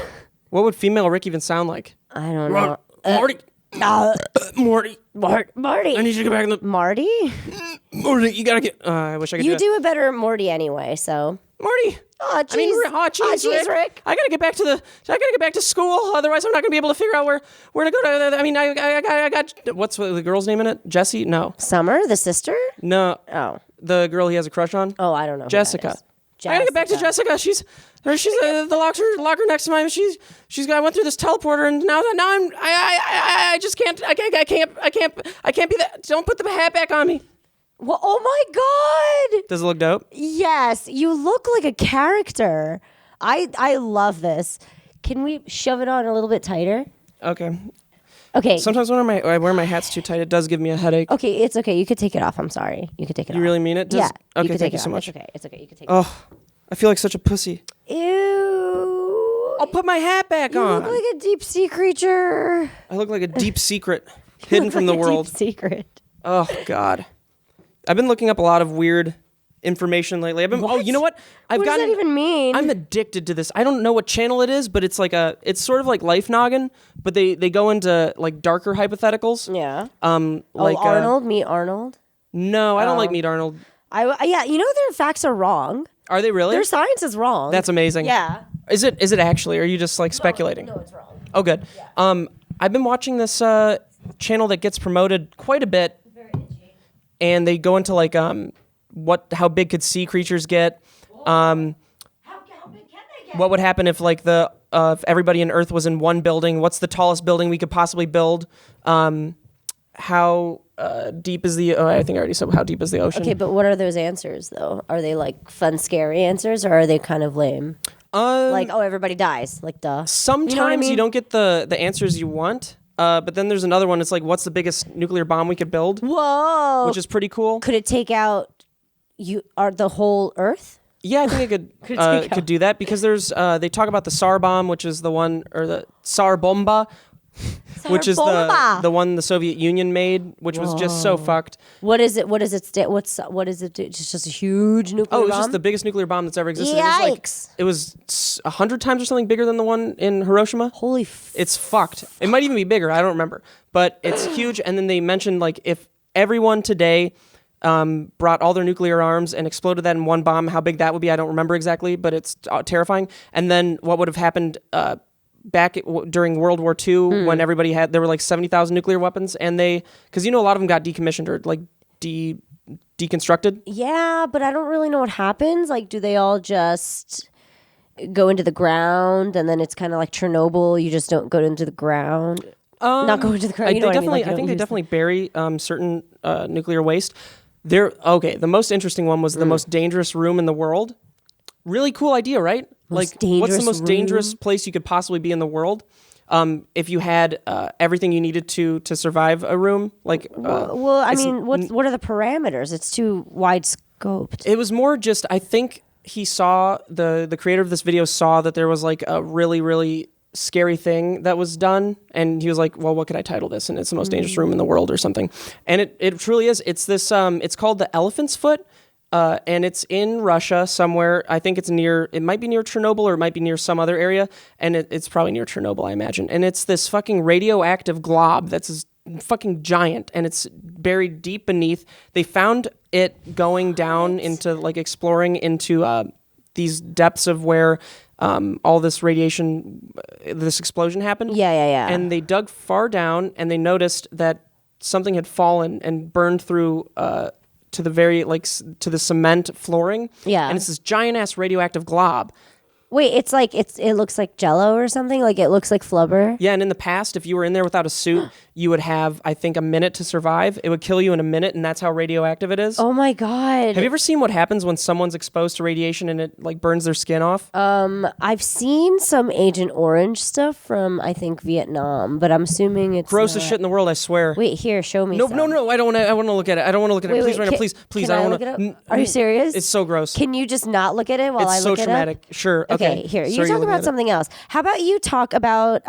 What would female Rick even sound like? I don't know. Marty. Morty. Marty. I need you to get back in the... Marty? Morty, you gotta get... I wish I could You do a better Morty anyway, so... Morty. Oh, jeez, Rick. I gotta get back to school. Otherwise, I'm not gonna be able to figure out where to go to. I mean, I got what's the girl's name in it? Jessie? No. Summer, the sister? No. Oh. The girl he has a crush on? Oh, I don't know. Jessica. I gotta get back to Jessica. She's the locker next to mine. I went through this teleporter, and now I just can't. I can't be that. Don't put the hat back on me. Well, oh my God! Does it look dope? Yes, you look like a character. I love this. Can we shove it on a little bit tighter? Okay. Okay. Sometimes when I wear my hats too tight, it does give me a headache. Okay, it's okay. You could take it off. I'm sorry. You could take it off. You really mean it? Yeah. Okay, thank you so much. It's okay. It's okay. You could take it off. Oh, I feel like such a pussy. Ew. I'll put my hat back on. You look like a deep sea creature. I look like a deep secret hidden from the world. Deep secret. Oh, God. I've been looking up a lot of weird information lately. Oh, you know what? What does that even mean? I'm addicted to this. I don't know what channel it is, but it's it's sort of like Life Noggin, but they go into like darker hypotheticals. Yeah. Like Arnold, Meet Arnold. No, I don't like Meet Arnold. Yeah, you know their facts are wrong. Are they really? Their science is wrong. That's amazing. Yeah. Is it actually? Or are you just like speculating? No, it's wrong. Oh, good. Yeah. I've been watching this channel that gets promoted quite a bit. Very itchy. And they go into like how big could sea creatures get? How big can they get? What would happen if like if everybody in Earth was in one building? What's the tallest building we could possibly build? How deep is the? I think I already said how deep is the ocean. Okay, but what are those answers though? Are they like fun, scary answers, or are they kind of lame? Like, oh, everybody dies. Like, duh. Sometimes you know what I mean? You don't get the answers you want. But then there's another one. It's like, what's the biggest nuclear bomb we could build? Whoa! Which is pretty cool. Could it take out the whole Earth? Yeah, I think it could do that because there's they talk about the SAR bomb, which is the one, or the SAR bomba, which is the one the Soviet Union made, which was just so fucked. What is it? What is it? What is it? Do? Just a huge nuclear bomb? Oh, it was just the biggest nuclear bomb that's ever existed. Yikes! It was 100 times or something bigger than the one in Hiroshima. Holy! It's fucked. It might even be bigger. I don't remember, but it's huge. And then they mentioned like if everyone today brought all their nuclear arms and exploded that in one bomb, how big that would be. I don't remember exactly, but it's terrifying. And then what would have happened back during World War II when everybody there were like 70,000 nuclear weapons, and because a lot of them got decommissioned or like deconstructed. Yeah, but I don't really know what happens. Like, do they all just go into the ground, and then it's kind of like Chernobyl? You just don't go into the ground. Not go into the ground. I think they definitely bury certain nuclear waste. The most interesting one was the most dangerous room in the world. Really cool idea, right? What's the most dangerous place you could possibly be in the world? If you had everything you needed to survive a room, what are the parameters? It's too wide scoped. It was more just, I think he saw the creator of this video saw that there was like a really, really scary thing that was done, and he was like, well, what could I title this? And it's the most dangerous room in the world or something. And it truly is. It's this it's called the Elephant's Foot, and it's in Russia somewhere. I think it might be near Chernobyl, or it might be near some other area, and it's probably near Chernobyl, I imagine. And it's this fucking radioactive glob that's fucking giant, and it's buried deep beneath. They found it going down into like exploring into these depths of where all this radiation, this explosion happened. Yeah. And they dug far down, and they noticed that something had fallen and burned through to the very to the cement flooring. Yeah. And it's this giant ass radioactive glob. Wait, it's like it looks like Jello or something. Like it looks like flubber. Yeah, and in the past, if you were in there without a suit, you would have, I think, a minute to survive. It would kill you in a minute, and that's how radioactive it is. Oh my god! Have you ever seen what happens when someone's exposed to radiation and it like burns their skin off? I've seen some Agent Orange stuff from I think Vietnam, but I'm assuming it's Grossest shit in the world, I swear. Wait, here, show me. No, I don't want to. I want to look at it. I don't want to look at it. Please, Raina, please. Can I look want it up? Are you serious? It's so gross. Can you just not look at it while I It's look so it traumatic. up? Sure. Okay, here. You talk about something else. How about you talk about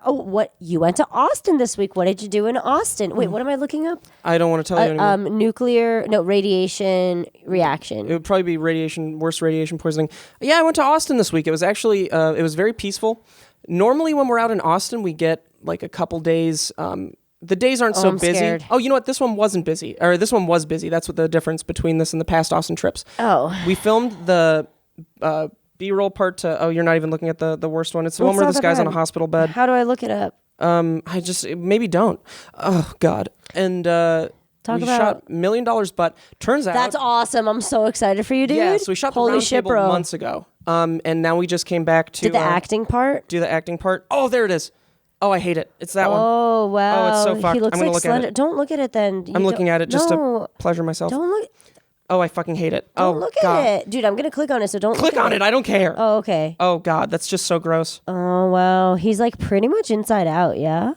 what you went to Austin this week? What did you do in Austin? Wait, what am I looking up? I don't want to tell you anymore. Radiation reaction. It would probably be worse radiation poisoning. Yeah, I went to Austin this week. It was actually it was very peaceful. Normally when we're out in Austin, we get like a couple days. The days aren't so busy. Scared. Oh, you know what? This one wasn't busy. Or this one was busy. That's what the difference between this and the past Austin trips. Oh. We filmed the B-roll part to... Oh, you're not even looking at the worst one. It's the one where this guy's on a hospital bed. How do I look it up? Maybe don't. Oh, God. And we shot $1 million, but turns out... That's awesome. I'm so excited for you, dude. Yeah, so we shot the round table months ago. And now we just came back to... Did the acting part? Do the acting part. Oh, there it is. Oh, I hate it. It's that one. Oh, wow. Oh, it's so fucked. He looks I'm gonna like look Slender. at it. Don't look at it then. I'm looking at it just to pleasure myself. Don't look. Oh, I fucking hate it. Don't look at it. Dude, I'm going to click on it, so don't click on it. I don't care. Oh, okay. Oh, God. That's just so gross. Oh, wow. He's like pretty much inside out, yeah?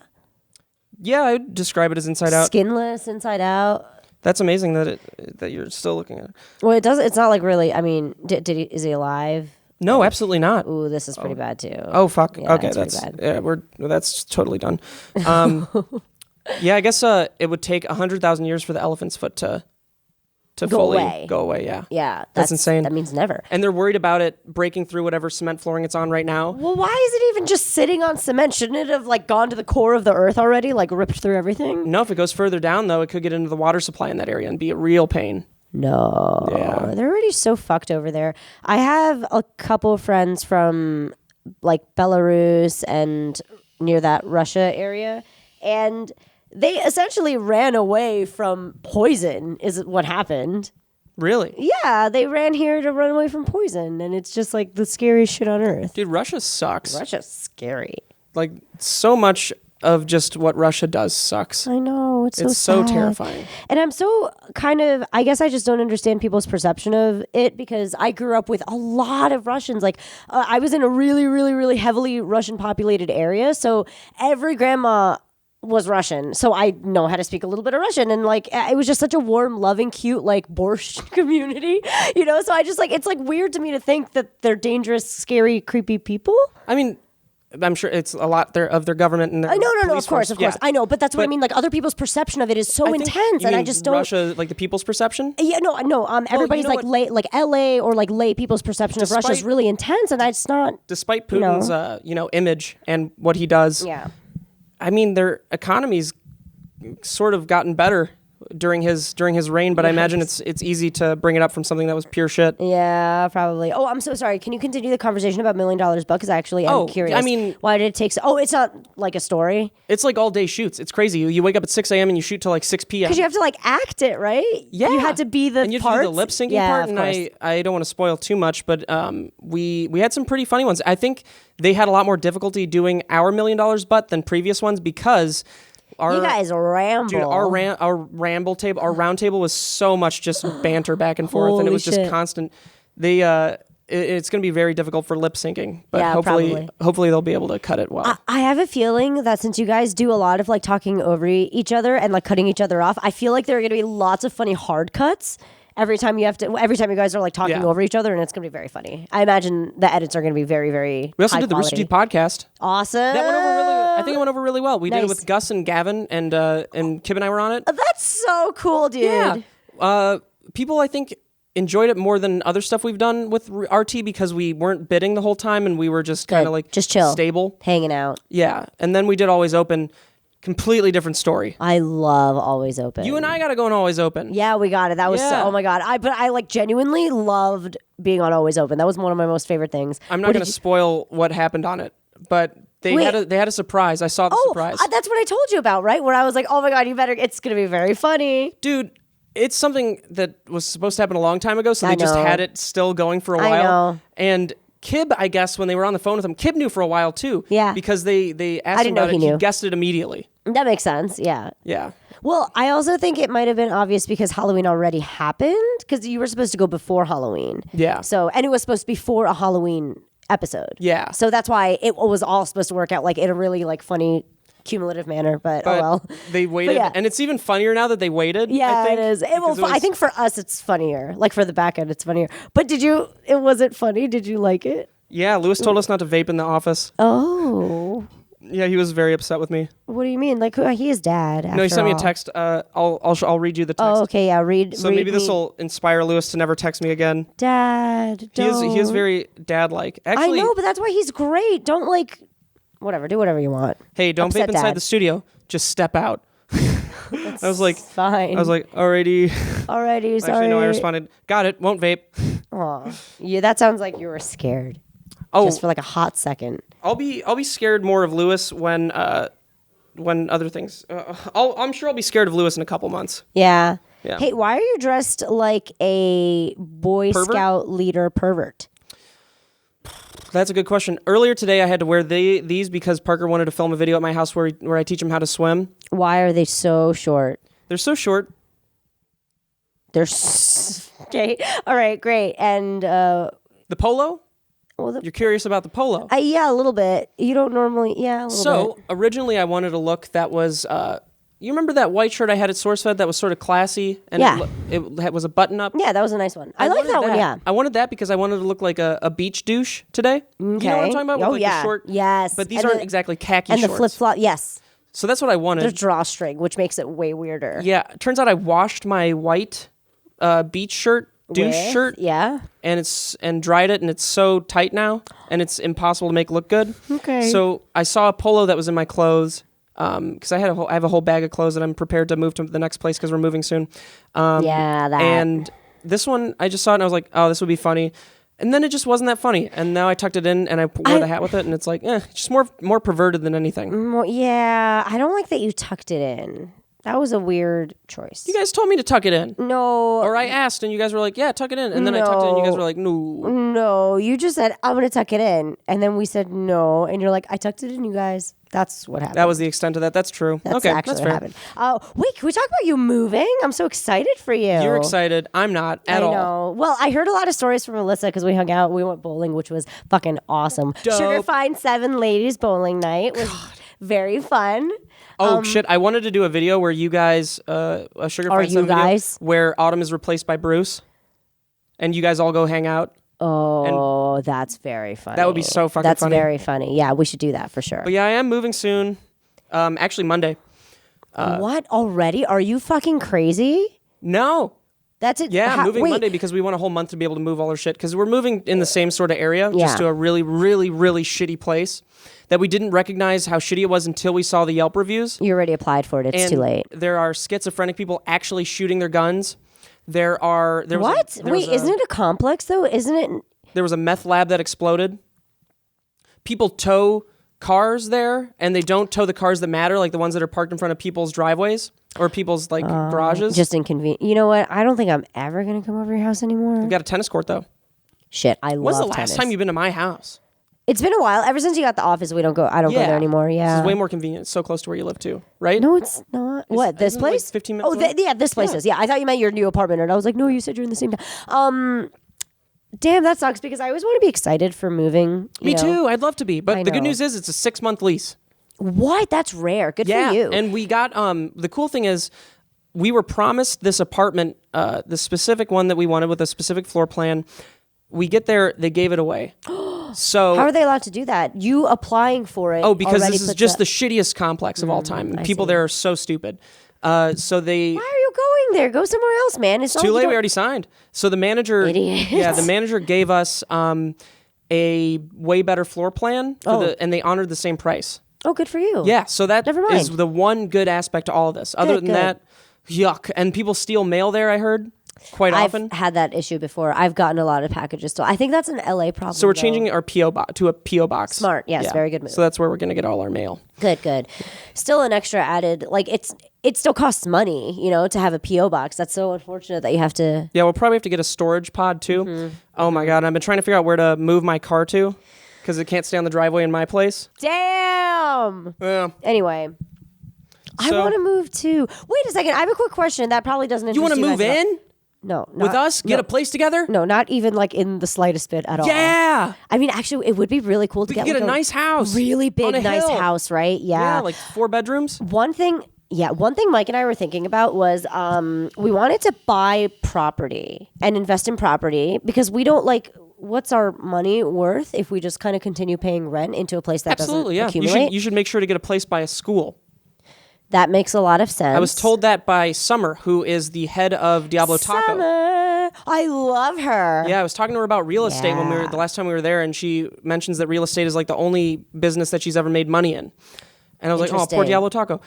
Yeah, I would describe it as inside out. Skinless, inside out. That's amazing that you're still looking at it. Well, it's not like really, I mean, is he alive? No, absolutely not. Ooh, this is pretty bad too. Oh, fuck. Yeah, okay, that's totally done. Yeah, I guess it would take 100,000 years for the elephant's foot to fully go away. Yeah. Yeah. That's insane. That means never. And they're worried about it breaking through whatever cement flooring it's on right now. Well, why is it even just sitting on cement? Shouldn't it have like gone to the core of the earth already, like ripped through everything? No, if it goes further down though, it could get into the water supply in that area and be a real pain. No. Yeah. They're already so fucked over there. I have a couple of friends from like Belarus and near that Russia area, and they essentially ran away from poison is what happened. Really? Yeah, they ran here to run away from poison, and it's just like the scariest shit on earth. Dude, Russia sucks. Russia's scary. Like so much of just what Russia does sucks. I know, it's so sad. terrifying. And I'm so I guess I just don't understand people's perception of it because I grew up with a lot of Russians. Like I was in a really, really, really heavily Russian populated area. So every grandma was Russian. So I know how to speak a little bit of Russian. And like, it was just such a warm, loving, cute, like borscht community, you know? So I just like, it's like weird to me to think that they're dangerous, scary, creepy people. I mean, I'm sure it's a lot of their government and their no, of course. Yeah. I know, but that's what I mean. Like other people's perception of it is so intense, and I just don't. Russia, like the people's perception. Yeah, no. Everybody's you know like LA or like lay people's perception of Russia is really intense, and it's not. Despite Putin's, image and what he does. Yeah. I mean, their economy's sort of gotten better during his reign, but I imagine it's easy to bring it up from something that was pure shit. Yeah, probably. Oh, I'm so sorry. Can you continue the conversation about $1 Million Buck? Because actually, I'm curious. I mean, why did it take? Oh, it's not like a story. It's like all day shoots. It's crazy. You wake up at 6 a.m. and you shoot till like 6 p.m. Because you have to like act it, right? Yeah, you had to be the and you parts. have to do the lip syncing part. And I don't want to spoil too much, but we had some pretty funny ones. I think they had a lot more difficulty doing our $1 Million Butt than previous ones because. You guys ramble. Dude, our ramble table, our round table was so much just banter back and forth, and it was just constant. It's going to be very difficult for lip syncing, but hopefully they'll be able to cut it well. I have a feeling that since you guys do a lot of like talking over each other and like cutting each other off, I feel like there are going to be lots of funny hard cuts. Every time you guys are like talking over each other, and it's going to be very funny. I imagine the edits are going to be very, very. We also did the Rooster Teeth podcast. Awesome. That went over really. I think it went over really well. We did it with Gus and Gavin, and Kib and I were on it. That's so cool, dude. Yeah. People, I think, enjoyed it more than other stuff we've done with RT because we weren't bidding the whole time, and we were just kind of like just chill, stable, hanging out. Yeah, and then we did Always Open. Completely different story. I love Always Open. You and I got to go on Always Open. Yeah, we got it. That was oh my God. But I like genuinely loved being on Always Open. That was one of my most favorite things. I'm not going to spoil what happened on it, but they had a surprise. I saw the surprise. That's what I told you about, right? Where I was like, oh my God, it's going to be very funny. Dude, it's something that was supposed to happen a long time ago, so they just had it still going for a while. I know. And Kib, I guess, when they were on the phone with him, Kib knew for a while too. Yeah. Because they asked him about it. He guessed it immediately. That makes sense. Yeah. Yeah. Well, I also think it might have been obvious because Halloween already happened because you were supposed to go before Halloween. Yeah. So, and it was supposed to be for a Halloween episode. Yeah. So that's why it was all supposed to work out like in a really like funny cumulative manner, but oh well. They waited, and it's even funnier now that they waited. Yeah, I think, it is. I think for us it's funnier. Like for the back end, it's funnier. But was it funny? Did you like it? Yeah, Lewis told us not to vape in the office. Oh. Yeah, he was very upset with me. What do you mean? Like he is dad. No, he sent me a text. I'll read you the text. Oh, okay, yeah. Read. So maybe this will inspire Lewis to never text me again. Dad, he is very dad-like. Actually, I know, but that's why he's great. Don't whatever. Do whatever you want. Hey, don't vape inside the studio. Just step out. I was like, fine. I was like, alrighty. Sorry. Actually, no, I responded, got it. Won't vape. Aw. Yeah, that sounds like you were scared. Oh, just for like a hot second. I'll be scared more of Lewis when other things. I'm sure I'll be scared of Lewis in a couple months. Yeah. Yeah. Hey, why are you dressed like a Boy Scout leader pervert? That's a good question. Earlier today, I had to wear these because Parker wanted to film a video at my house where I teach him how to swim. Why are they so short? They're so short. Okay. All right, great. And the polo? Well, you're curious about the polo? Yeah, a little bit. You don't normally, a little bit. Originally I wanted a look that was, you remember that white shirt I had at SourceFed that was sort of classy? And it was a button-up? Yeah, that was a nice one. I like that one, yeah. I wanted that because I wanted to look like a beach douche today. Okay. You know what I'm talking about? With the short, yes. But these aren't exactly khaki shorts. And the flip-flop, yes. So that's what I wanted. There's drawstring, which makes it way weirder. Yeah, it turns out I washed my white beach shirt. Shirt, yeah, and dried it, and it's so tight now, and it's impossible to make look good. Okay. So I saw a polo that was in my clothes, because I have a whole bag of clothes that I'm prepared to move to the next place because we're moving soon. And this one I just saw it and I was like, oh, this would be funny, and then it just wasn't that funny, and now I tucked it in and I wore the hat with it, and it's like, just more perverted than anything. Yeah, I don't like that you tucked it in. That was a weird choice. You guys told me to tuck it in. No. Or I asked and you guys were like, yeah, tuck it in. And then I tucked it in and you guys were like, no. No, you just said, I'm going to tuck it in. And then we said no. And you're like, I tucked it in, you guys. That's what happened. That was the extent of that. That's true. That's actually what happened. Wait, can we talk about you moving? I'm so excited for you. You're excited. I'm not at all. I know. Well, I heard a lot of stories from Melissa because we hung out. We went bowling, which was fucking awesome. Dope. Sugar Fine 7 Ladies Bowling Night was very fun. Oh, shit. I wanted to do a video where you guys, a Sugar Fine 7 video where Autumn is replaced by Bruce and you guys all go hang out. Oh, that's very funny. That would be so fucking funny. That's very funny. Yeah, we should do that for sure. But yeah, I am moving soon. Actually, Monday. What? Already? Are you fucking crazy? No. That's it? Yeah, moving Monday because we want a whole month to be able to move all our shit because we're moving in the same sort of area, just to a really, really, really shitty place that we didn't recognize how shitty it was until we saw the Yelp reviews. You already applied for it. It's too late. There are schizophrenic people actually shooting their guns. Isn't it a complex though? Isn't it? There was a meth lab that exploded. People tow cars there, and they don't tow the cars that matter, like the ones that are parked in front of people's driveways or people's garages. Just inconvenient. You know what? I don't think I'm ever gonna come over your house anymore. We've got a tennis court though. Shit, I love tennis. When's the last time you've been to my house? It's been a while. Ever since you got the office, I don't go there anymore. Yeah. This is way more convenient. It's so close to where you live too, right? No, it's not. What, this place? Like 15 minutes away? This place is. Yeah, I thought you meant your new apartment. And I was like, no, you said you're in the same town. Damn, that sucks because I always want to be excited for moving. Me too. I'd love to be. But the good news is it's a 6-month lease. What? That's rare. Good for you. And we got, the cool thing is we were promised this apartment, the specific one that we wanted with a specific floor plan. We get there, they gave it away. So how are they allowed to do that? You applying for it? Oh, because this is just the shittiest complex of all time. People there are so stupid. So they. Why are you going there? Go somewhere else, man. It's too late. We already signed. So the manager. Idiots. Yeah, the manager gave us a way better floor plan, and they honored the same price. Oh, good for you. Yeah, so that Never mind. is the one good aspect to all of this. Other than that, yuck. And people steal mail there, I heard. Quite often. I've had that issue before. I've gotten a lot of packages still. I think that's an LA problem. So we're changing our PO box to a PO box. Smart. Yes, very good move. So that's where we're going to get all our mail. Good. Still an extra added, like it still costs money, to have a PO box. That's so unfortunate that you have to. Yeah, we'll probably have to get a storage pod too. Mm-hmm. Oh my God, I've been trying to figure out where to move my car to because it can't stay on the driveway in my place. Damn. Yeah. Anyway, I want to move too. Wait a second. I have a quick question that probably doesn't interest You want to move guys in? No. With us? Get a place together? No, not even like in the slightest bit at all. Yeah. I mean, actually, it would be really cool to We could get like a nice house. really big, nice hill. house, right? Yeah, like 4 bedrooms. One thing Mike and I were thinking about was we wanted to buy property and invest in property because we don't what's our money worth if we just kind of continue paying rent into a place that Absolutely, doesn't accumulate? You should make sure to get a place by a school. That makes a lot of sense. I was told that by Summer, who is the head of Diablo Taco. Summer, I love her. Yeah, I was talking to her about real estate the last time we were there, and she mentions that real estate is like the only business that she's ever made money in. And I was like, oh, poor Diablo Taco.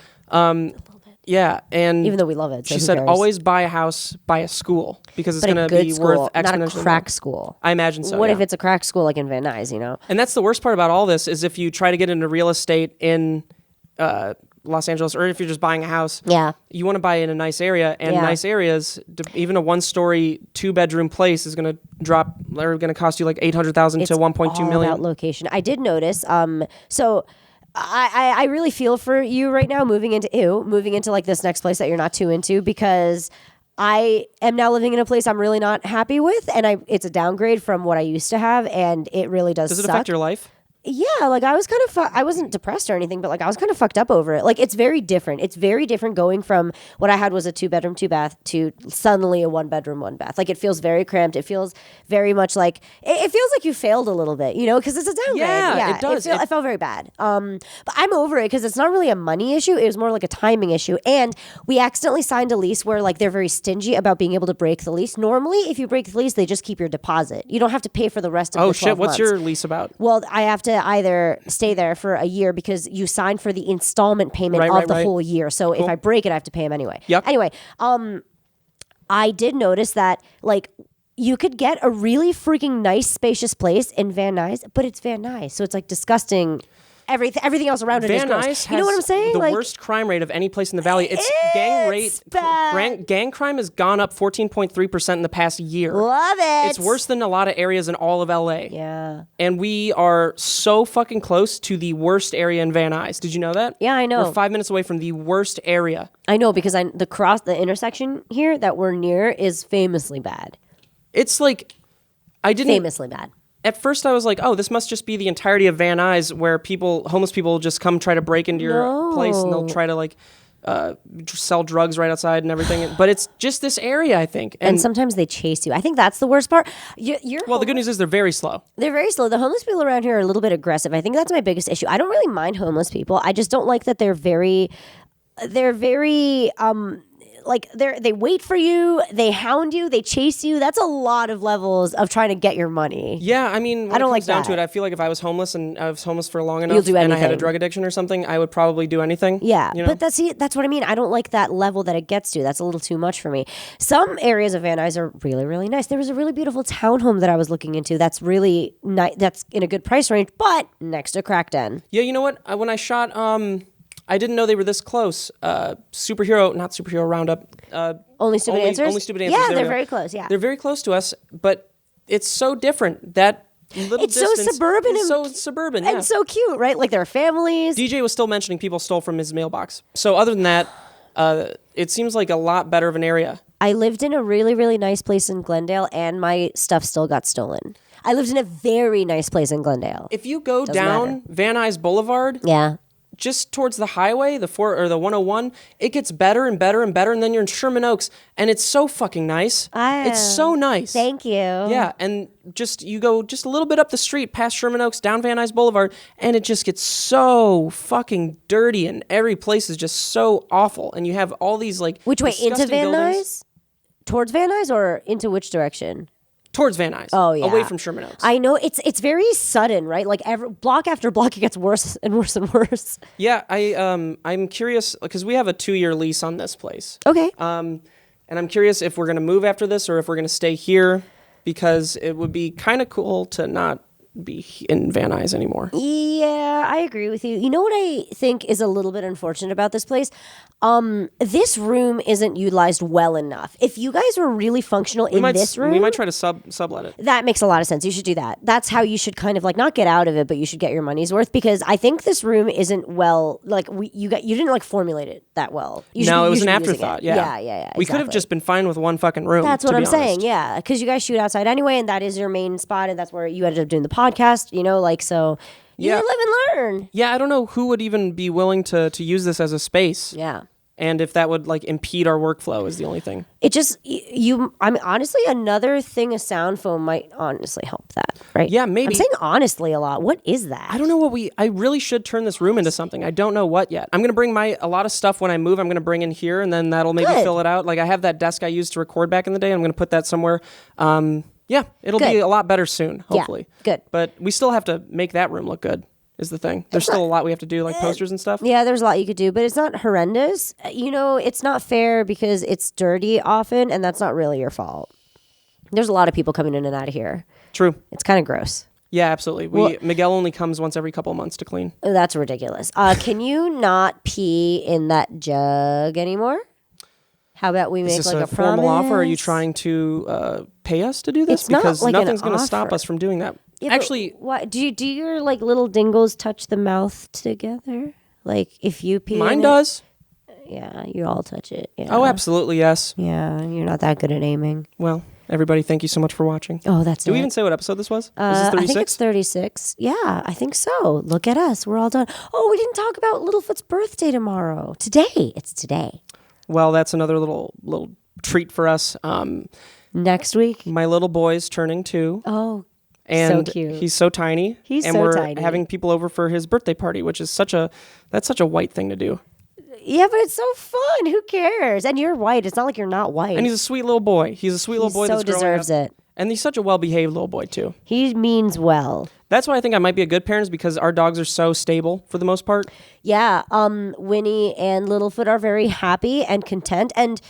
Yeah, and even though we love it, so she said always buy a house by a school because it's going to be worth exponentially not a crack school. I imagine so. What if it's a crack school like in Van Nuys? And that's the worst part about all this is if you try to get into real estate in Los Angeles, or if you're just buying a house, you want to buy in a nice area, and nice areas, even a 1-story, 2-bedroom place is going to cost you like $800,000 to $1.2 million. About location. I did notice. So I really feel for you right now moving into like this next place that you're not too into, because I am now living in a place I'm really not happy with, and it's a downgrade from what I used to have, and it really does. Does it affect your life? Yeah, like I was kind of, I wasn't depressed or anything, but like I was kind of fucked up over it. Like it's very different. It's very different going from what I had was a 2-bedroom, 2-bath to suddenly a 1-bedroom, 1-bath. Like it feels very cramped. It feels very much like, it feels like you failed a little bit, because it's a downgrade. Yeah, it does. I felt very bad. But I'm over it because it's not really a money issue. It was more like a timing issue. And we accidentally signed a lease where like they're very stingy about being able to break the lease. Normally, if you break the lease, they just keep your deposit. You don't have to pay for the rest of the 12 months. What's your lease about? Well, I have to either stay there for a year because you signed for the installment payment of the whole year. So if I break it, I have to pay him anyway. Yep. Anyway, I did notice that like you could get a really freaking nice, spacious place in Van Nuys, but it's Van Nuys, so it's like disgusting. Everything else around it is gross. Van Nuys You know what I'm saying? The worst crime rate of any place in the valley. Gang crime has gone up 14.3% in the past year. Love it. It's worse than a lot of areas in all of LA. Yeah. And we are so fucking close to the worst area in Van Nuys. Did you know that? Yeah, I know. We're 5 minutes away from the worst area. I know because the intersection here that we're near is famously bad. It's like famously bad. At first, I was like, "Oh, this must just be the entirety of Van Nuys, where homeless people, just come try to break into your place, and they'll try to sell drugs right outside and everything." But it's just this area, I think. And sometimes they chase you. I think that's the worst part. The good news is they're very slow. They're very slow. The homeless people around here are a little bit aggressive. I think that's my biggest issue. I don't really mind homeless people. I just don't like that they're very they wait for you, they hound you, they chase you. That's a lot of levels of trying to get your money. Yeah, I mean, when I don't it comes like down that. to it, I feel like if I was homeless and I was homeless for long enough You'll do and I had a anything. drug addiction or something, I would probably do anything. Yeah, but that's what I mean. I don't like that level that it gets to. That's a little too much for me. Some areas of Van Nuys are really, really nice. There was a really beautiful townhome that I was looking into that's really nice. That's in a good price range, but next to crack den. Yeah, you know what? When I shot, I didn't know they were this close. Not superhero roundup. Only Stupid Answers? Only Stupid Answers. Yeah, they're very close, yeah. They're very close to us, but it's so different. That little it's distance so suburban. is so suburban, and so cute, right? Like there are families. DJ was still mentioning people stole from his mailbox. So other than that, it seems like a lot better of an area. I lived in a really, really nice place in Glendale, and my stuff still got stolen. I lived in a very nice place in Glendale. If you go down Van Nuys Boulevard, just towards the highway, the 101, it gets better and better and better, and then you're in Sherman Oaks, and it's so fucking nice. It's so nice. Thank you. Yeah, and you go just a little bit up the street past Sherman Oaks, down Van Nuys Boulevard, and it just gets so fucking dirty, and every place is just so awful, and you have all these Which way, into Van Nuys? Towards Van Nuys, or into which direction? Towards Van Nuys. Oh, yeah. Away from Sherman Oaks. I know. It's very sudden, right? Like block after block, it gets worse and worse and worse. Yeah, I'm curious, because we have a 2-year lease on this place. Okay. And I'm curious if we're going to move after this or if we're going to stay here, because it would be kind of cool to not be in Van Nuys anymore. Yeah, I agree with you. You know what I think is a little bit unfortunate about this place? This room isn't utilized well enough. If you guys were really functional this room, we might try to sublet it. That makes a lot of sense. You should do that. That's how you should kind of like not get out of it, but you should get your money's worth, because I think this room isn't well. Like you didn't like formulate it that well. It was an afterthought. Yeah. We could have just been fine with one fucking room. That's what I'm saying. Yeah, because you guys shoot outside anyway, and that is your main spot, and that's where you ended up doing the podcast. So. You live and learn. Yeah, I don't know who would even be willing to use this as a space. Yeah. And if that would like impede our workflow is the only thing. It just honestly, another thing, a sound foam might honestly help that, right? Yeah, maybe. I'm saying honestly a lot. What is that? I don't know I really should turn this room into something. I don't know what yet. I'm going to bring a lot of stuff when I move. I'm going to bring in here, and then that'll maybe fill it out. Like I have that desk I used to record back in the day. I'm going to put that somewhere. Yeah, it'll be a lot better soon, hopefully. Yeah, good. But we still have to make that room look good. Is the thing. There's still a lot we have to do, like posters and stuff. Yeah, there's a lot you could do, but it's not horrendous. It's not fair because it's dirty often, and that's not really your fault. There's a lot of people coming in and out of here. True. It's kind of gross. Yeah, absolutely. Miguel only comes once every couple of months to clean. Oh, that's ridiculous. Can you not pee in that jug anymore? How about we make like a formal offer? Are you trying to pay us to do this? It's because not like nothing's going to stop us from doing that. Yeah, actually, what do your like little dingles touch the mouth together? Like if you pee, mine does. Yeah, you all touch it. Yeah. Oh, absolutely, yes. Yeah, you're not that good at aiming. Well, everybody, thank you so much for watching. Oh, that's Do we even say what episode this was? Is this 36? I think it's 36. Yeah, I think so. Look at us. We're all done. Oh, we didn't talk about Littlefoot's birthday tomorrow. Today. It's today. Well, that's another little treat for us. Next week? My little boy's turning 2. Oh, and so cute. He's so tiny. And we're having people over for his birthday party, which is such a white thing to do. Yeah, but it's so fun. Who cares? And you're white. It's not like you're not white. And he's a sweet little boy. He's a sweet little boy that's growing up. So deserves it. And he's such a well-behaved little boy, too. He means well. That's why I think I might be a good parent, is because our dogs are so stable for the most part. Yeah. Winnie and Littlefoot are very happy and content. And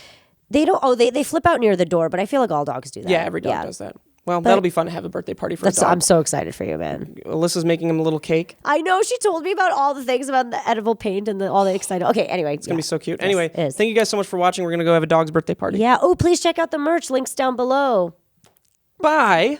they don't, they flip out near the door, but I feel like all dogs do that. Yeah, every dog does that. Well, that'll be fun to have a birthday party for a dog. I'm so excited for you, man. Alyssa's making him a little cake. I know. She told me about all the things about the edible paint and all the exciting. Okay, anyway. It's going to be so cute. Anyway, thank you guys so much for watching. We're going to go have a dog's birthday party. Yeah. Oh, please check out the merch. Links down below. Bye.